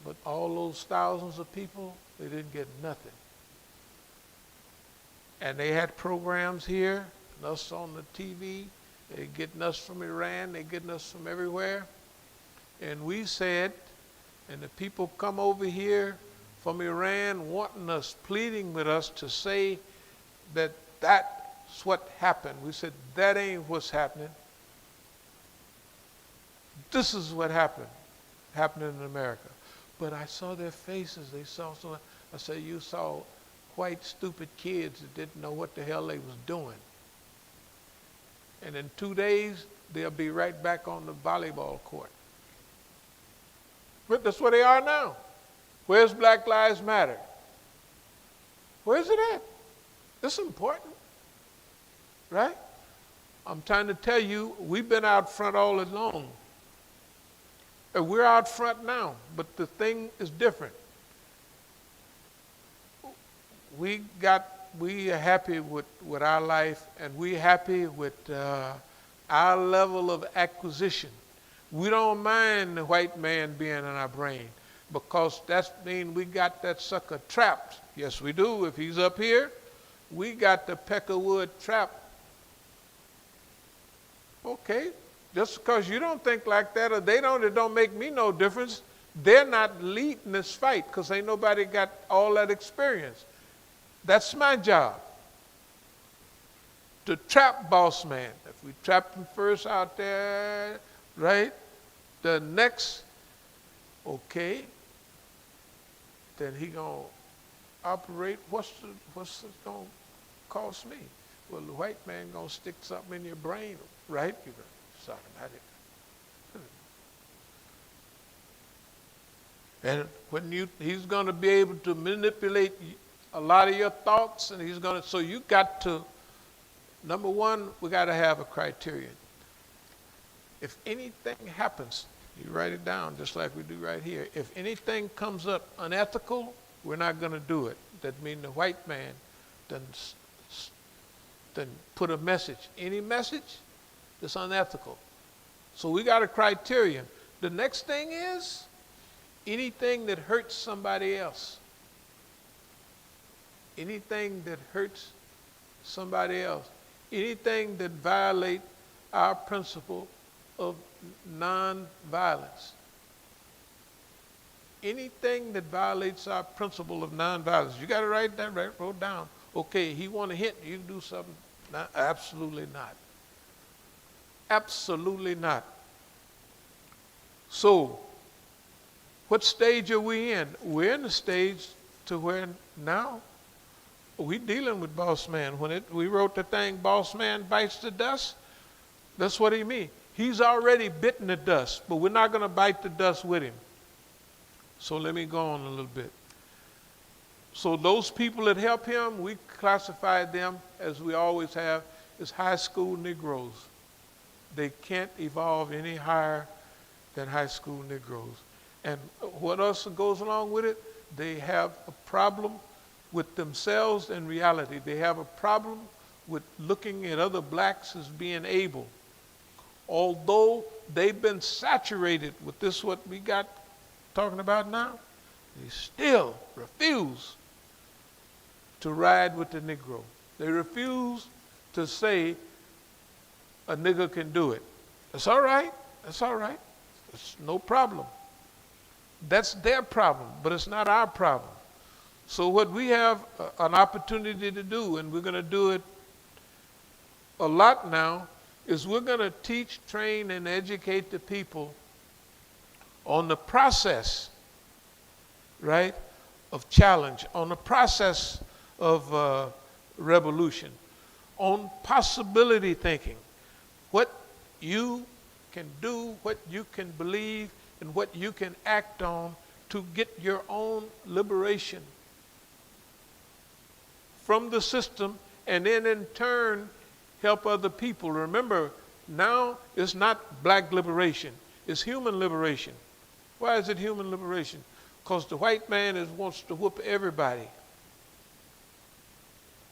Speaker 1: But all those thousands of people, they didn't get nothing. And they had programs here, and us on the TV. They're getting us from Iran. They're getting us from everywhere. And we said, and the people come over here from Iran wanting us, pleading with us to say that that's what happened. We said, that ain't what's happening. This is what happening in America. But I saw their faces. They saw so. I said, you saw white, stupid kids that didn't know what the hell they was doing. And in 2 days, they'll be right back on the volleyball court. But that's where they are now. Where's Black Lives Matter? Where's it at? It's important, right? I'm trying to tell you, we've been out front all along. And we're out front now, but the thing is different. We are happy with our life, and we're happy with our level of acquisition. We don't mind the white man being in our brain, because that means we got that sucker trapped. Yes, we do. If he's up here, we got the Peckerwood trapped. Okay. Just because you don't think like that or they don't, it don't make me no difference. They're not leading this fight because ain't nobody got all that experience. That's my job. To trap boss man. If we trap him first out there, right? The next, okay, then he gonna operate. What's it gonna cost me? Well, the white man gonna stick something in your brain, right? You're gonna talking about it. And when he's going to be able to manipulate a lot of your thoughts, and he's going to, so you got to, number one, we got to have a criterion. If anything happens, You write it down just like we do right here. If anything comes up unethical, we're not going to do it. That means the white man doesn't put a message. Any message that's unethical. So we got a criterion. The next thing is anything that hurts somebody else. Anything that hurts somebody else. Anything that violates our principle of nonviolence. Anything that violates our principle of nonviolence. You got to write that, wrote down. Okay, he want to hit you, you do something. No, absolutely not. Absolutely not. So, what stage are we in? We're in the stage to where now we dealing with boss man. When we wrote the thing, boss man bites the dust, that's what he means. He's already bitten the dust, but we're not going to bite the dust with him. So let me go on a little bit. So those people that help him, we classified them, as we always have, as high school Negroes. They can't evolve any higher than high school Negroes. And what else goes along with it? They have a problem with themselves and reality. They have a problem with looking at other blacks as being able. Although they've been saturated with this, what we got talking about now, they still refuse to ride with the Negro. They refuse to say a nigger can do it. That's all right. That's all right. It's no problem. That's their problem, but it's not our problem. So what we have an opportunity to do, and we're going to do it a lot now, is we're going to teach, train, and educate the people on the process, right, of challenge, on the process of revolution, on possibility thinking, what you can do, what you can believe, and what you can act on to get your own liberation from the system, and then in turn help other people. Remember, now it's not black liberation, it's human liberation. Why is it human liberation? Because the white man wants to whoop everybody.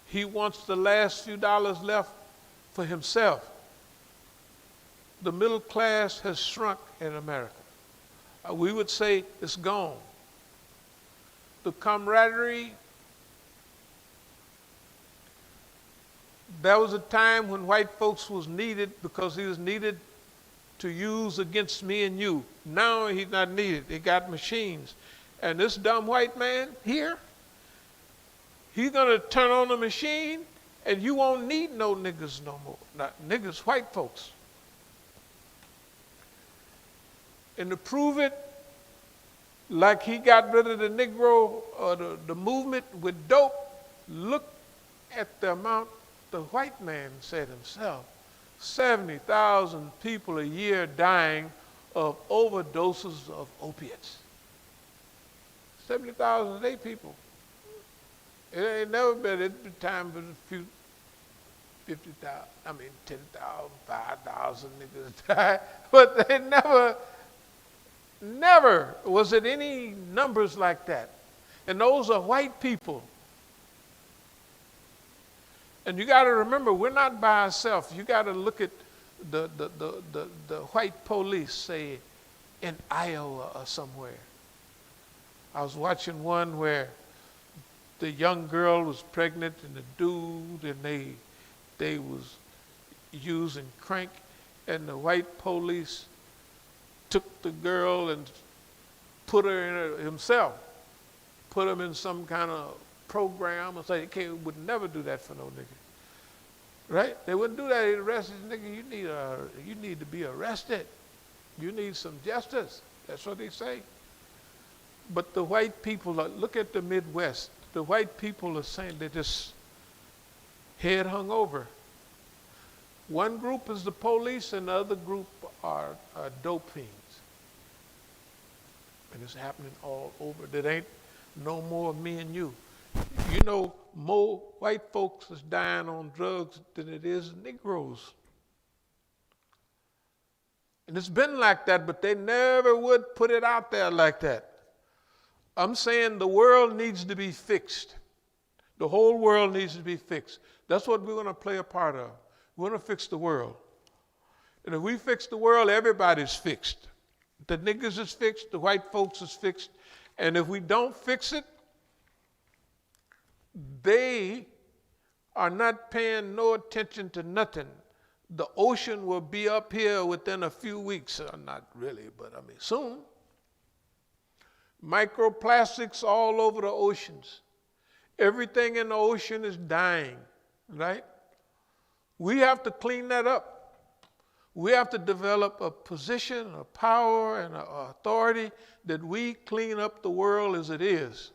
Speaker 1: He wants the last few dollars left for himself. The middle class has shrunk in America. We would say it's gone. The camaraderie, there was a time when white folks was needed because he was needed to use against me and you. Now he's not needed. They got machines. And this dumb white man here, he's going to turn on the machine and you won't need no niggas no more. Not niggas, white folks. And to prove it, like he got rid of the Negro or the movement with dope, look at the amount the white man said himself. 70,000 people a year dying of overdoses of opiates. 70,000 a day people. It ain't never been at the time but a few 50,000, 10,000, 5,000 niggas died, but they never was it any numbers like that. And those are white people. And you got to remember, we're not by ourselves. You got to look at the white police, say, in Iowa or somewhere. I was watching one where the young girl was pregnant and the dude, and they was using crank, and the white police took the girl and put her in himself, put him in some kind of program and say, okay, we would never do that for no nigga. Right? They wouldn't do that. They'd arrest this nigga. You need to be arrested. You need some justice. That's what they say. But the white people, look at the Midwest. The white people are saying they're just head hung over. One group is the police and the other group are dope fiends. And it's happening all over. There ain't no more me and you. You know, more white folks is dying on drugs than it is Negroes. And it's been like that, but they never would put it out there like that. I'm saying the world needs to be fixed. The whole world needs to be fixed. That's what we're going to play a part of. We're going to fix the world. And if we fix the world, everybody's fixed. The niggas is fixed, the white folks is fixed. And if we don't fix it, they are not paying no attention to nothing. The ocean will be up here within a few weeks. Not really, but I mean soon. Microplastics all over the oceans. Everything in the ocean is dying, right? We have to clean that up. We have to develop a position, a power, and an authority that we clean up the world as it is.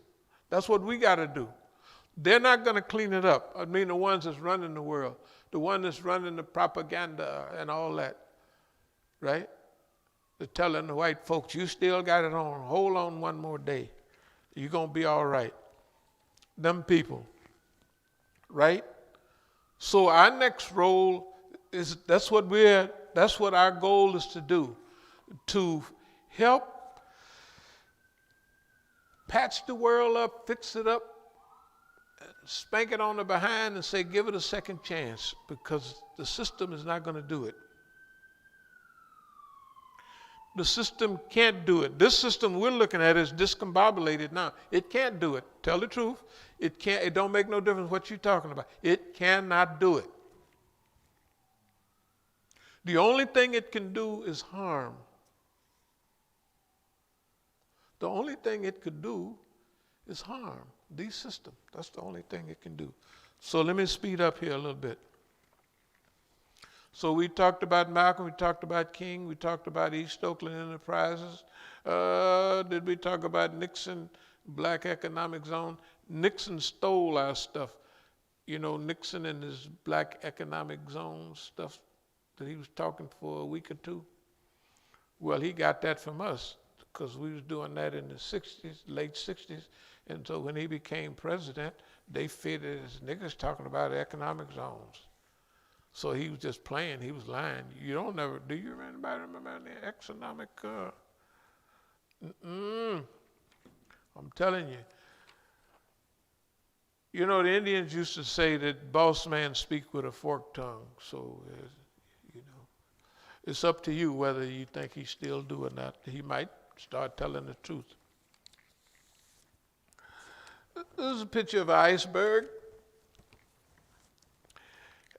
Speaker 1: That's what we got to do. They're not going to clean it up. I mean the ones that's running the world, the one that's running the propaganda and all that, right? They're telling the white folks, you still got it on. Hold on one more day. You're going to be all right. Them people, right? So our next role is, that's what our goal is to do, to help patch the world up, fix it up, spank it on the behind and say, give it a second chance, because the system is not going to do it. The system can't do it. This system we're looking at is discombobulated now. It can't do it. Tell the truth. It can't. It don't make no difference what you're talking about. It cannot do it. The only thing it can do is harm. The only thing it could do is harm these systems. That's the only thing it can do. So let me speed up here a little bit. So we talked about Malcolm, we talked about King, we talked about East Oakland Enterprises. Did we talk about Nixon, Black Economic Zone? Nixon stole our stuff. You know, Nixon and his Black Economic Zone stuff that he was talking for a week or two. Well, he got that from us because we was doing that in the 60s, late 60s. And so when he became president, they figured his niggas talking about economic zones. So he was just playing, he was lying. You don't never, do you anybody remember the economic, I'm telling you. You know, the Indians used to say that boss man speak with a forked tongue. So, you know, it's up to you whether you think he still do or not. He might start telling the truth. This is a picture of an iceberg.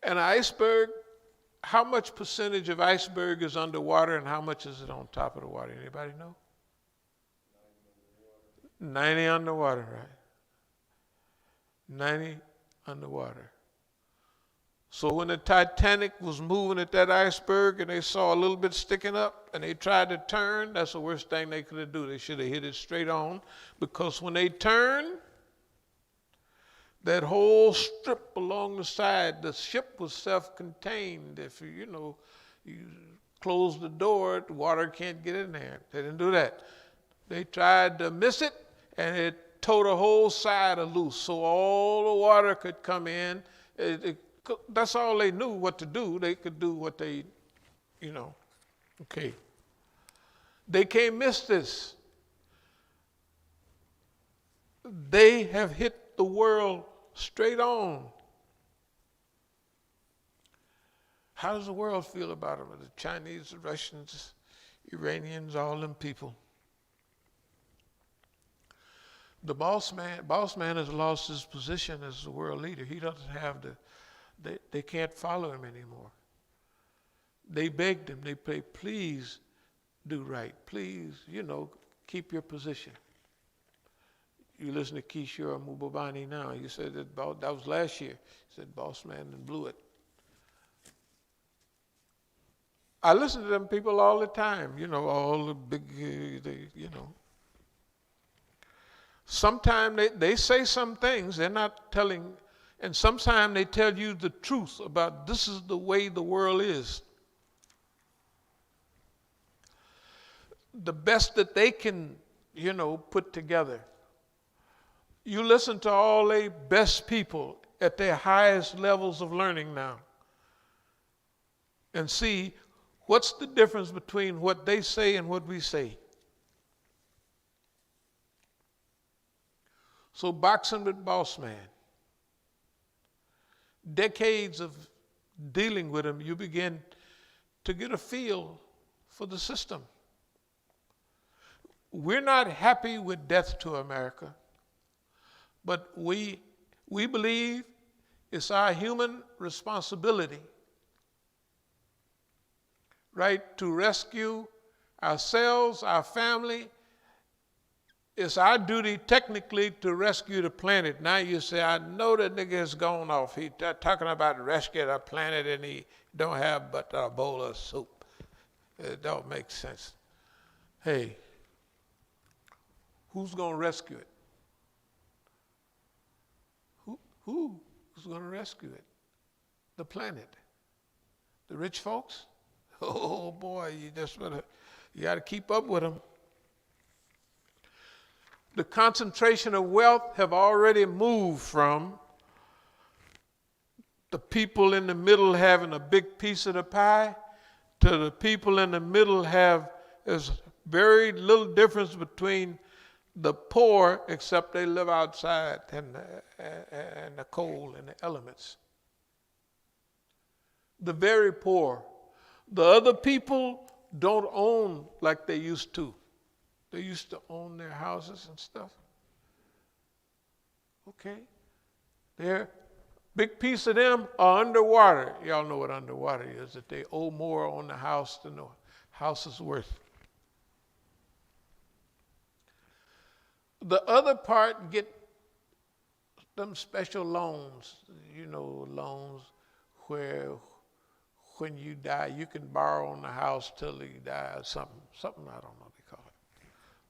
Speaker 1: An iceberg, how much percentage of iceberg is underwater and how much is it on top of the water? Anybody know? 90 underwater, right? 90 underwater. So when the Titanic was moving at that iceberg and they saw a little bit sticking up and they tried to turn, that's the worst thing they could have done. They should have hit it straight on, because when they turned, that whole strip along the side, the ship was self-contained. If you close the door, the water can't get in there. They didn't do that. They tried to miss it, and it tore the whole side loose, so all the water could come in. That's all they knew what to do. They could do what they, okay. They can't miss this. They have hit the world straight on. How does the world feel about them? The Chinese, the Russians, Iranians, all them people. The boss man has lost his position as the world leader. He doesn't have they can't follow him anymore. They begged him, they say, please do right. Please, keep your position. You listen to Kishore Mahbubani now. You said that was last year. He said, boss man, and blew it. I listen to them people all the time, all the big, Sometimes they say some things they're not telling, and sometimes they tell you the truth about this is the way the world is. The best that they can, put together. You listen to all the best people at their highest levels of learning now and see What's the difference between what they say and what we say? So boxing with Boss Man, decades of dealing with him, you begin to get a feel for the system. We're not happy with death to America, but we believe it's our human responsibility, right, to rescue ourselves, our family. It's our duty technically to rescue the planet. Now you say, I know that nigga has gone off. He's talking about rescue the planet and he don't have but a bowl of soup. It don't make sense. Hey, who's going to rescue it? Who's going to rescue it? The planet. The rich folks? Oh boy, you got to keep up with them. The concentration of wealth have already moved from the people in the middle having a big piece of the pie to the people in the middle there's very little difference between the poor, except they live outside and the cold and the elements. The very poor. The other people don't own like they used to. They used to own their houses and stuff. Okay. They're big piece of them are underwater. Y'all know what underwater is, that they owe more on the house than the house is worth. The other part get them special loans, loans where when you die, you can borrow on the house till you die or something I don't know what they call it.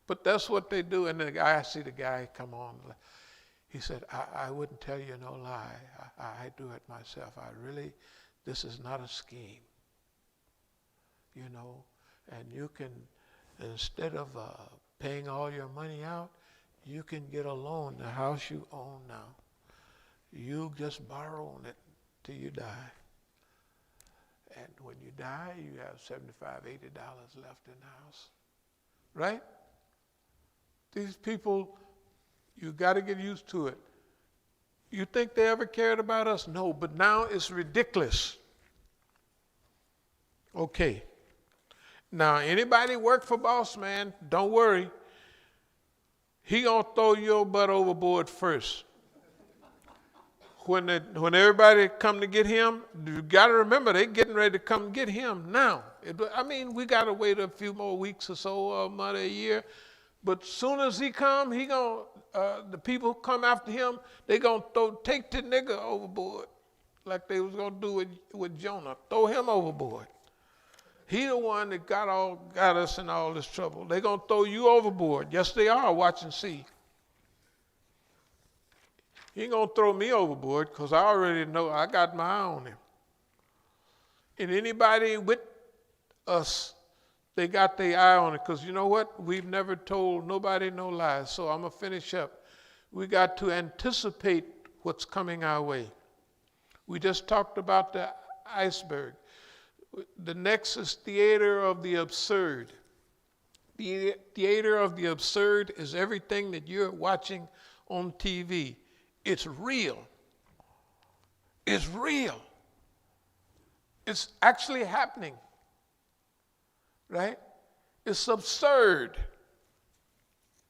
Speaker 1: But that's what they do. And then I see the guy come on. He said, I wouldn't tell you no lie. I do it myself. This is not a scheme. And you can, instead of paying all your money out, you can get a loan, the house you own now. You just borrow on it till you die. And when you die, you have $75, $80 left in the house. Right? These people, you got to get used to it. You think they ever cared about us? No, but now it's ridiculous. Okay. Now, anybody work for Boss Man, don't worry. He gonna throw your butt overboard first. When everybody come to get him, you got to remember they getting ready to come get him now. We got to wait a few more weeks or so, a month, a year. But soon as he come, the people come after him, they gonna take the nigga overboard, like they was gonna do with Jonah. Throw him overboard. He the one that got us in all this trouble. They gonna throw you overboard. Yes, they are. Watch and see. He ain't gonna throw me overboard because I already know I got my eye on him. And anybody with us, they got their eye on it, because you know what? We've never told nobody no lies. So I'm going to finish up. We got to anticipate what's coming our way. We just talked about the iceberg. The next is theater of the absurd. The theater of the absurd is everything that you're watching on TV. It's real. It's real. It's actually happening. Right? It's absurd,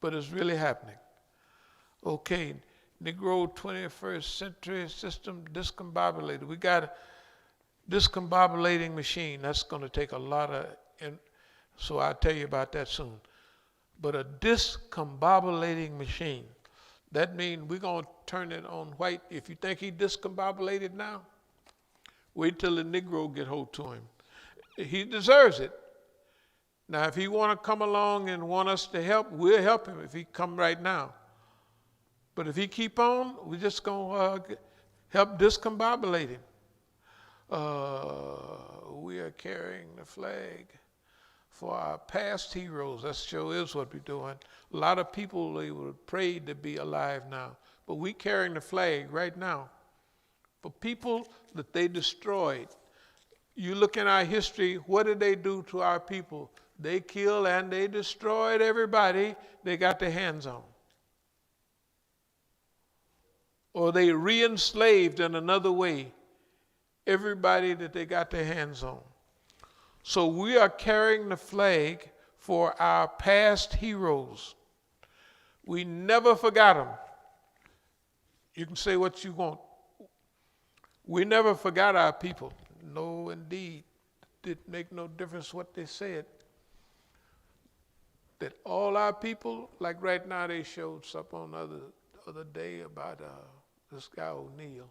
Speaker 1: but it's really happening. Okay, Negro 21st century system discombobulated. We got a discombobulating machine. That's going to take a lot of, so I'll tell you about that soon. But a discombobulating machine, that means we're going to turn it on white. If you think he discombobulated now, wait till the Negro get hold to him. He deserves it. Now, if he want to come along and want us to help, we'll help him if he come right now. But if he keep on, we're just going to help discombobulate him. We are carrying the flag for our past heroes. That sure is what we're doing. A lot of people, they would pray to be alive now. But we carrying the flag right now for people that they destroyed. You look in our history, what did they do to our people? They killed and they destroyed everybody they got their hands on. Or they re-enslaved in another way everybody that they got their hands on. So we are carrying the flag for our past heroes. We never forgot them. You can say what you want. We never forgot our people. No, indeed. It didn't make no difference what they said. That all our people, like right now they showed something on the other day about this guy O'Neill,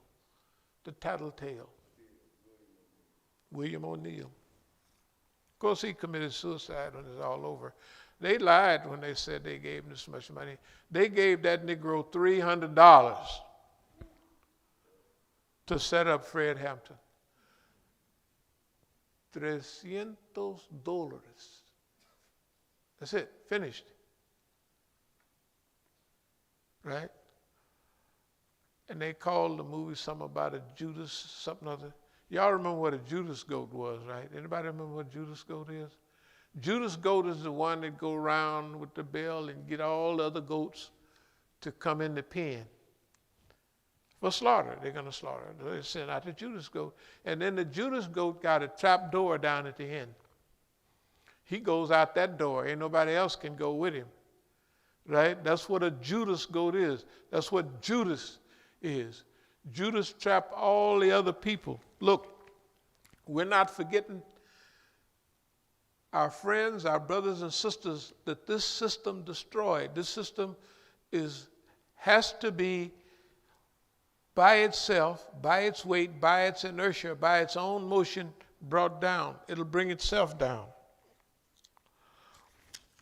Speaker 1: the tattletale. William O'Neill. Of course, he committed suicide when it's all over. They lied when they said they gave him this much money. They gave that Negro $300 to set up Fred Hampton. $300. That's it, finished. Right? And they called the movie something about a Judas, something other. Y'all remember what a Judas goat was, right? Anybody remember what Judas goat is? Judas goat is the one that go around with the bell and get all the other goats to come in the pen. For slaughter, they're going to slaughter. They send out the Judas goat. And then the Judas goat got a trap door down at the end. He goes out that door. Ain't nobody else can go with him. Right? That's what a Judas goat is. That's what Judas is. Judas trapped all the other people. Look, we're not forgetting our friends, our brothers and sisters that this system destroyed. This system has to be by itself, by its weight, by its inertia, by its own motion brought down. It'll bring itself down.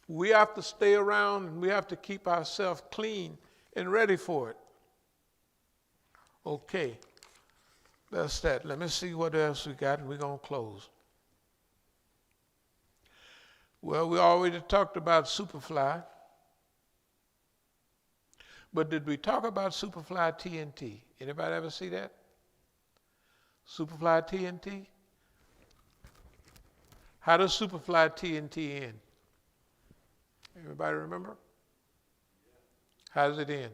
Speaker 1: We have to stay around and we have to keep ourselves clean and ready for it. Okay, that's that. Let me see what else we got and we're going to close. Well, we already talked about Superfly. But did we talk about Superfly TNT? Anybody ever see that? Superfly TNT? How does Superfly TNT end? Everybody remember? How does it end?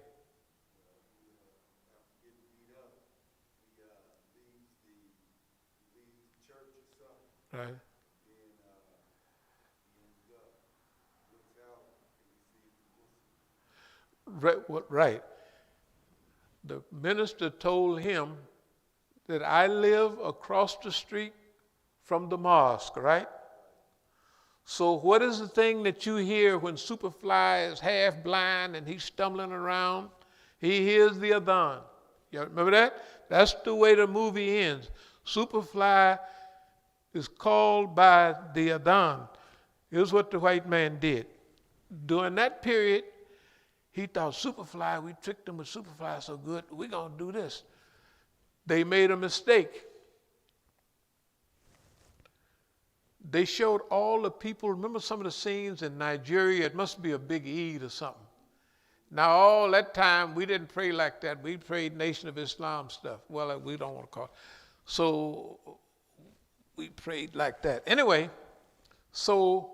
Speaker 1: Right. Right. The minister told him that I live across the street from the mosque, right? So what is the thing that you hear when Superfly is half blind and he's stumbling around? He hears the adhan. You remember that? That's the way the movie ends. Superfly is called by the adhan. Here's what the white man did. During that period, he thought Superfly, we tricked him with Superfly so good, we're going to do this. They made a mistake. They showed all the people, remember some of the scenes in Nigeria, it must be a big Eid or something. Now all that time, we didn't pray like that. We prayed Nation of Islam stuff. Well, we don't want to call it. So we prayed like that. Anyway, so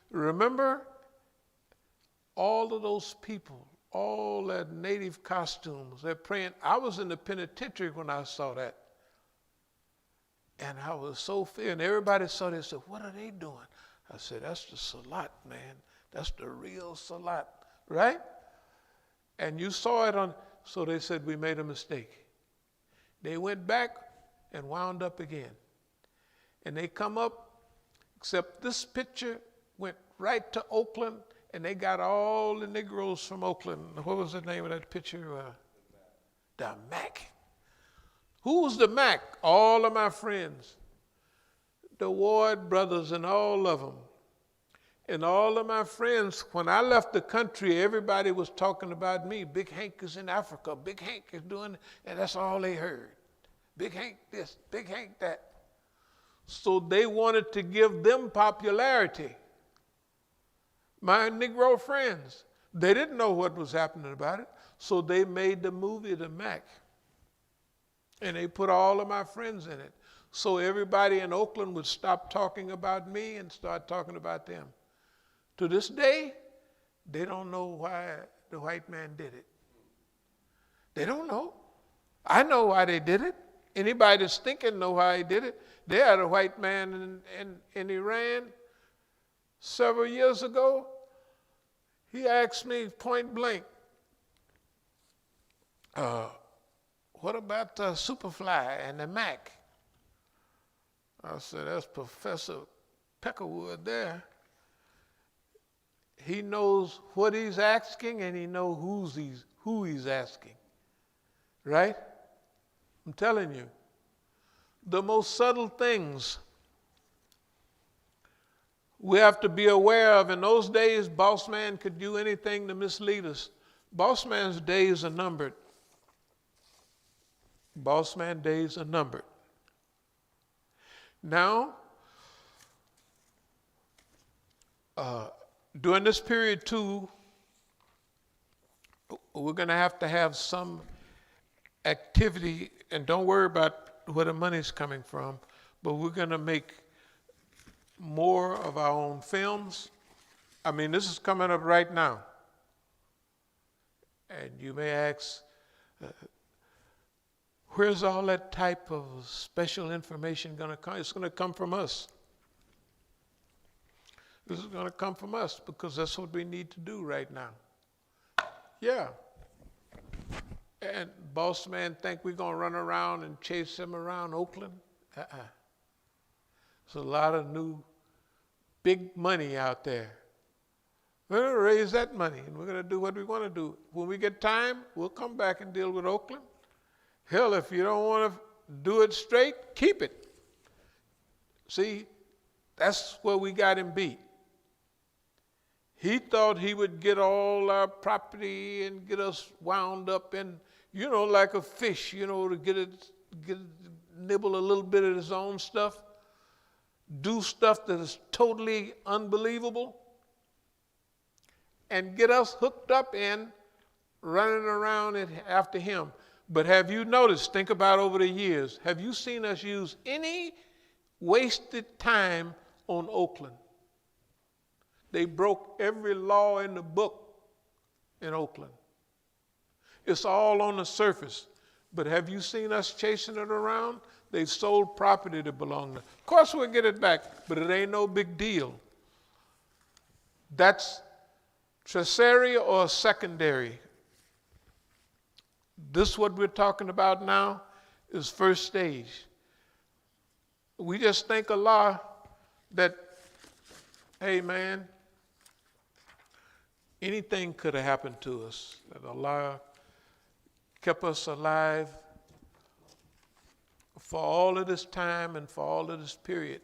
Speaker 1: remember all of those people, all their native costumes, they're praying. I was in the penitentiary when I saw that. And I was so feared. And everybody saw this and said, what are they doing? I said, that's the Salat, man. That's the real Salat, right? And you saw it on, so they said, we made a mistake. They went back and wound up again. And they come up, except this picture went right to Oakland, and they got all the Negroes from Oakland. What was the name of that picture? The Mac. Who was the Mac? All of my friends. The Ward brothers and all of them. And all of my friends, when I left the country, everybody was talking about me. Big Hank is in Africa. Big Hank is doing, and that's all they heard. Big Hank this, Big Hank that. So they wanted to give them popularity. My Negro friends, they didn't know what was happening about it. So they made the movie The Mac. And they put all of my friends in it. so everybody in Oakland would stop talking about me and start talking about them. To this day, they don't know why the white man did it. They don't know. I know why they did it. Anybody that's thinking know why he did it. They had a white man in Iran several years ago. He asked me point blank, what about Superfly and the Mac? I said, that's Professor Peckerwood there. He knows what he's asking and he knows who he's asking. Right? I'm telling you. The most subtle things we have to be aware of. In those days, boss man could do anything to mislead us. Boss man's days are numbered. Boss man days are numbered. Now, during this period too, we're going to have some activity, and don't worry about where the money's coming from, but we're going to make more of our own films. I mean, this is coming up right now. And you may ask, where's all that type of special information going to come? It's going to come from us. This is going to come from us because that's what we need to do right now. Yeah. And boss man think we're going to run around and chase him around Oakland? There's a lot of new big money out there. We're going to raise that money and we're going to do what we want to do. When we get time, we'll come back and deal with Oakland. Hell, if you don't want to do it straight, keep it. See, that's where we got him beat. He thought he would get all our property and get us wound up in, like a fish, to get nibble a little bit of his own stuff, do stuff that is totally unbelievable, and get us hooked up in running around after him. But have you noticed, think about over the years, have you seen us use any wasted time on Oakland? They broke every law in the book in Oakland. It's all on the surface. But have you seen us chasing it around? They sold property that belonged to us. Of course we'll get it back, but it ain't no big deal. That's tertiary or secondary. This what we're talking about now is first stage. We just think a lot that, hey man, anything could have happened to us, that Allah kept us alive for all of this time and for all of this period.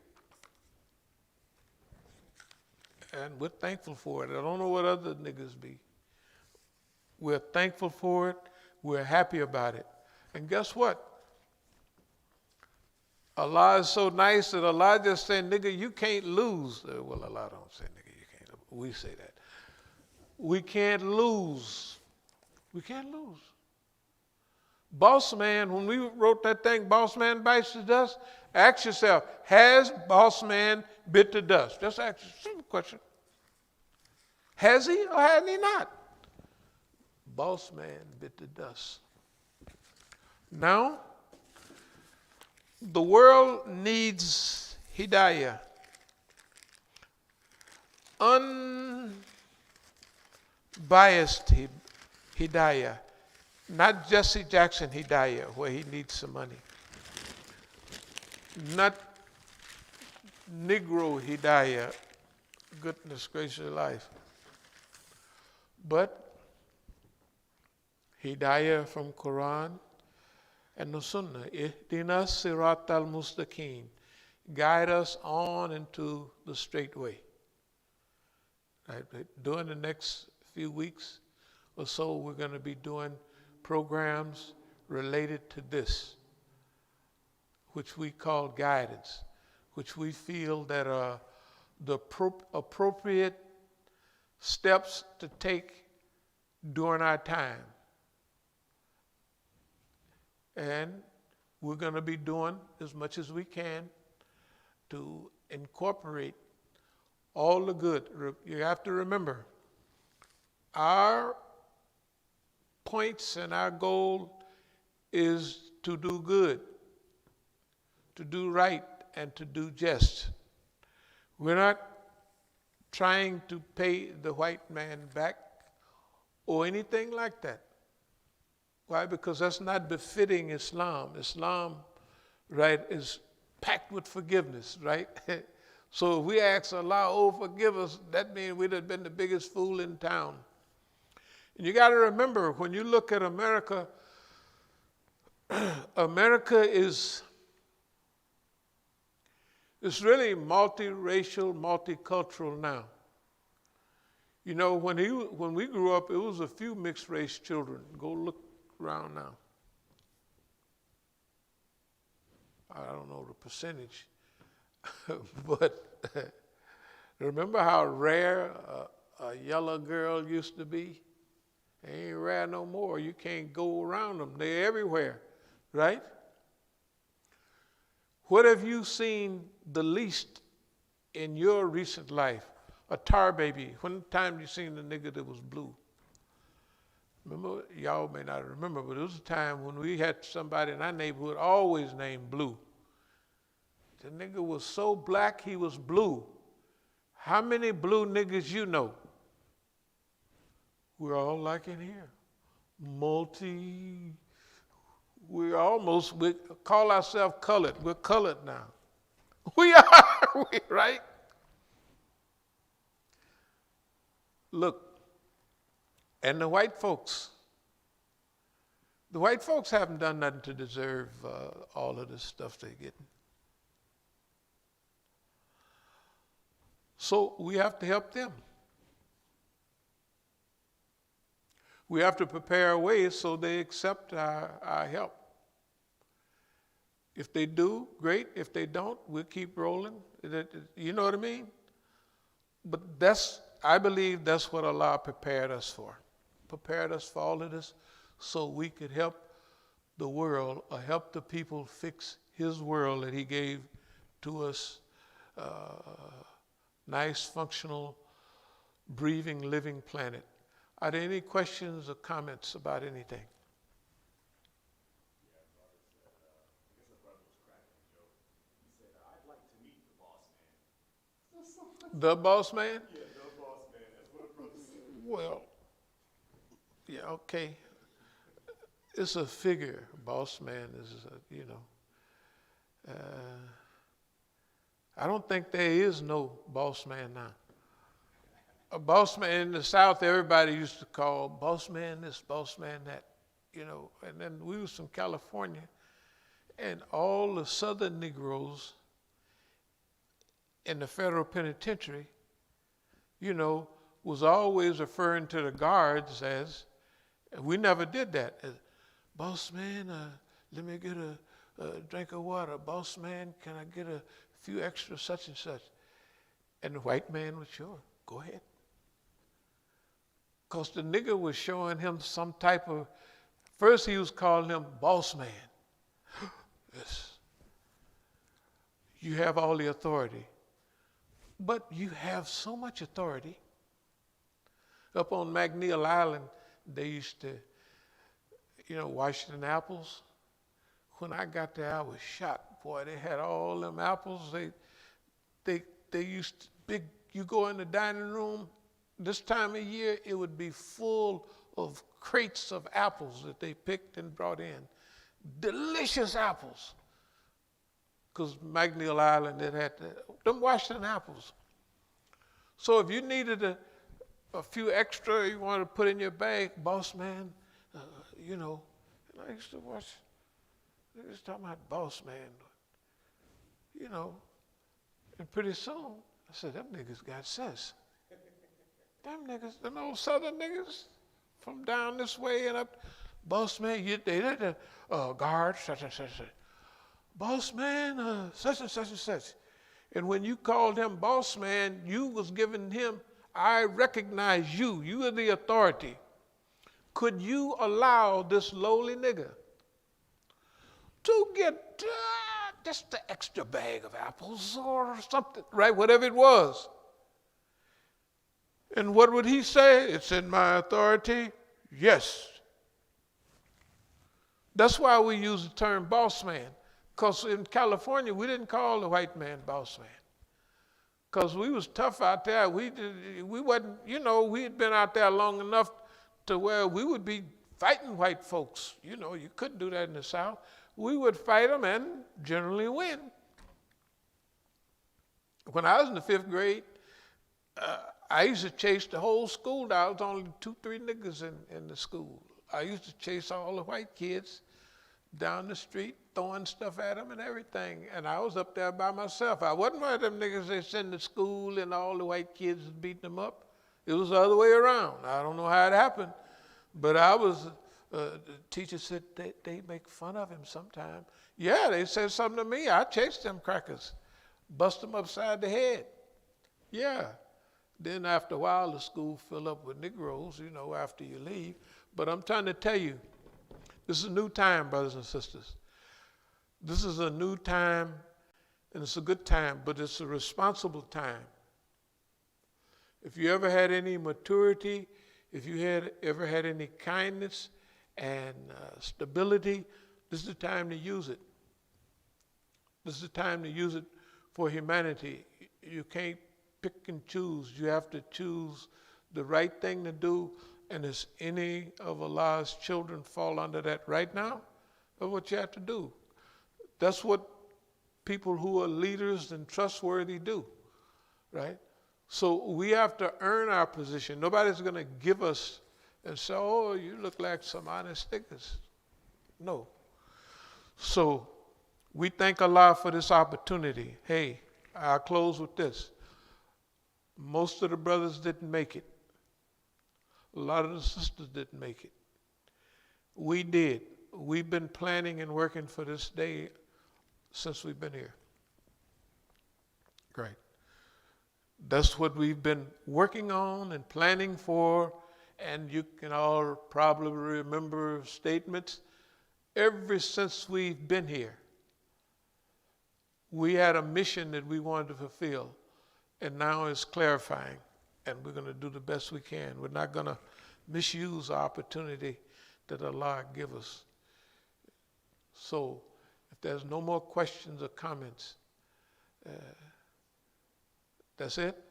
Speaker 1: And we're thankful for it. I don't know what other niggas be. We're thankful for it. We're happy about it. And guess what? Allah is so nice that Allah just said, nigga, you can't lose. Well, Allah don't say, nigga, you can't lose. We say that. We can't lose. We can't lose. Boss man, when we wrote that thing, Boss Man Bites the Dust, ask yourself, has Boss Man bit the dust? Just ask yourself a question. Has he or has he not? Boss man bit the dust. Now, the world needs hidayah. Unbiased hidayah. Not Jesse Jackson hidayah, where he needs some money. Not Negro hidayah, goodness gracious life. But hidayah from Quran and the Sunnah. Ihdina sirat al-mustaqim. Guide us on into the straight way. Right? During the next few weeks or so, we're going to be doing programs related to this, which we call guidance, which we feel that are the appropriate steps to take during our time. And we're going to be doing as much as we can to incorporate all the good. You have to remember, our points and our goal is to do good, to do right, and to do just. We're not trying to pay the white man back or anything like that. Why? Because that's not befitting Islam. Islam, right, is packed with forgiveness, right? So if we ask Allah, oh, forgive us, that means we'd have been the biggest fool in town. And you got to remember, when you look at America, America is really multiracial, multicultural now. You know, when we grew up, it was a few mixed race children. Go look around now. I don't know the percentage, but remember how rare a yellow girl used to be? They ain't rare no more. You can't go around them. They're everywhere, right? What have you seen the least in your recent life? A tar baby. When time you seen the nigga that was blue? Remember, y'all may not remember, but it was a time when we had somebody in our neighborhood always named Blue. The nigga was so black he was blue. How many blue niggas you know? We're all like in here. We call ourselves colored. We're colored now. We are, right? Look, and the white folks haven't done nothing to deserve all of this stuff they're getting. So we have to help them. We have to prepare a way so they accept our help. If they do, great. If they don't, we'll keep rolling. You know what I mean? But I believe that's what Allah prepared us for. Prepared us for all of this so we could help the world or help the people fix His world that He gave to us. Nice, functional, breathing, living planet. Are there any questions or comments about anything?
Speaker 2: Yeah, brother said, I guess the brother was cracking a joke. He said, I'd like to meet the boss man.
Speaker 1: The boss man?
Speaker 2: Yeah, the boss man. That's what the brother said.
Speaker 1: Well, yeah, okay. It's a figure. Boss man is, I don't think there is no boss man now. A boss man in the South, everybody used to call boss man this, boss man that, And then we was from California, and all the Southern Negroes in the federal penitentiary, was always referring to the guards as, we never did that. Boss man, let me get a drink of water. Boss man, can I get a few extra such and such? And the white man was sure, go ahead. Because the nigger was showing him some type of, first he was calling him boss man. Yes. You have all the authority. But you have so much authority. Up on McNeil Island, they used to, Washington apples. When I got there, I was shocked. Boy, they had all them apples. They used to, you go in the dining room, this time of year, it would be full of crates of apples that they picked and brought in. Delicious apples. Because McNeil Island, it had them Washington apples. So if you needed a few extra you wanted to put in your bag, boss man, and I used to watch, they was talking about boss man, and pretty soon, I said, them niggas got sense. Them niggas, them old Southern niggas from down this way and up, boss man, they did the guard, such and such. Boss man, such and such and such. And when you called him boss man, you was giving him, I recognize you. You are the authority. Could you allow this lowly nigga to get just the extra bag of apples or something, right? Whatever it was. And what would he say? It's in my authority. Yes. That's why we use the term boss man. Because in California, we didn't call the white man boss man. Because we was tough out there. We wasn't, we had been out there long enough to where we would be fighting white folks. You couldn't do that in the South. We would fight them and generally win. When I was in the 5th grade, I used to chase the whole school down. There was only 2-3 niggas in the school. I used to chase all the white kids down the street, throwing stuff at them and everything. And I was up there by myself. I wasn't one of them niggas they send to school and all the white kids beating them up. It was the other way around. I don't know how it happened. But the teacher said they make fun of him sometime. Yeah, they said something to me. I chased them crackers, bust them upside the head. Yeah. Then after a while, the school fill up with Negroes, after you leave. But I'm trying to tell you, this is a new time, brothers and sisters. This is a new time, and it's a good time, but it's a responsible time. If you ever had any maturity, if you ever had any kindness and stability, this is the time to use it. This is the time to use it for humanity. You can't pick and choose. You have to choose the right thing to do. And if any of Allah's children fall under that right now, that's what you have to do. That's what people who are leaders and trustworthy do, right? So we have to earn our position. Nobody's going to give us and say, oh, you look like some honest niggas. No. So we thank Allah for this opportunity. Hey, I'll close with this. Most of the brothers didn't make it. A lot of the sisters didn't make it. We did. We've been planning and working for this day since we've been here. Great. That's what we've been working on and planning for, and you can all probably remember statements. Ever since we've been here, we had a mission that we wanted to fulfill, and now it's clarifying. And we're going to do the best we can. We're not going to misuse the opportunity that Allah give us. So if there's no more questions or comments, that's it.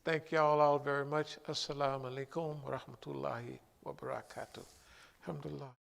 Speaker 1: Thank y'all all very much. As-salamu alaykum wa rahmatullahi wa barakatuh. Alhamdulillah.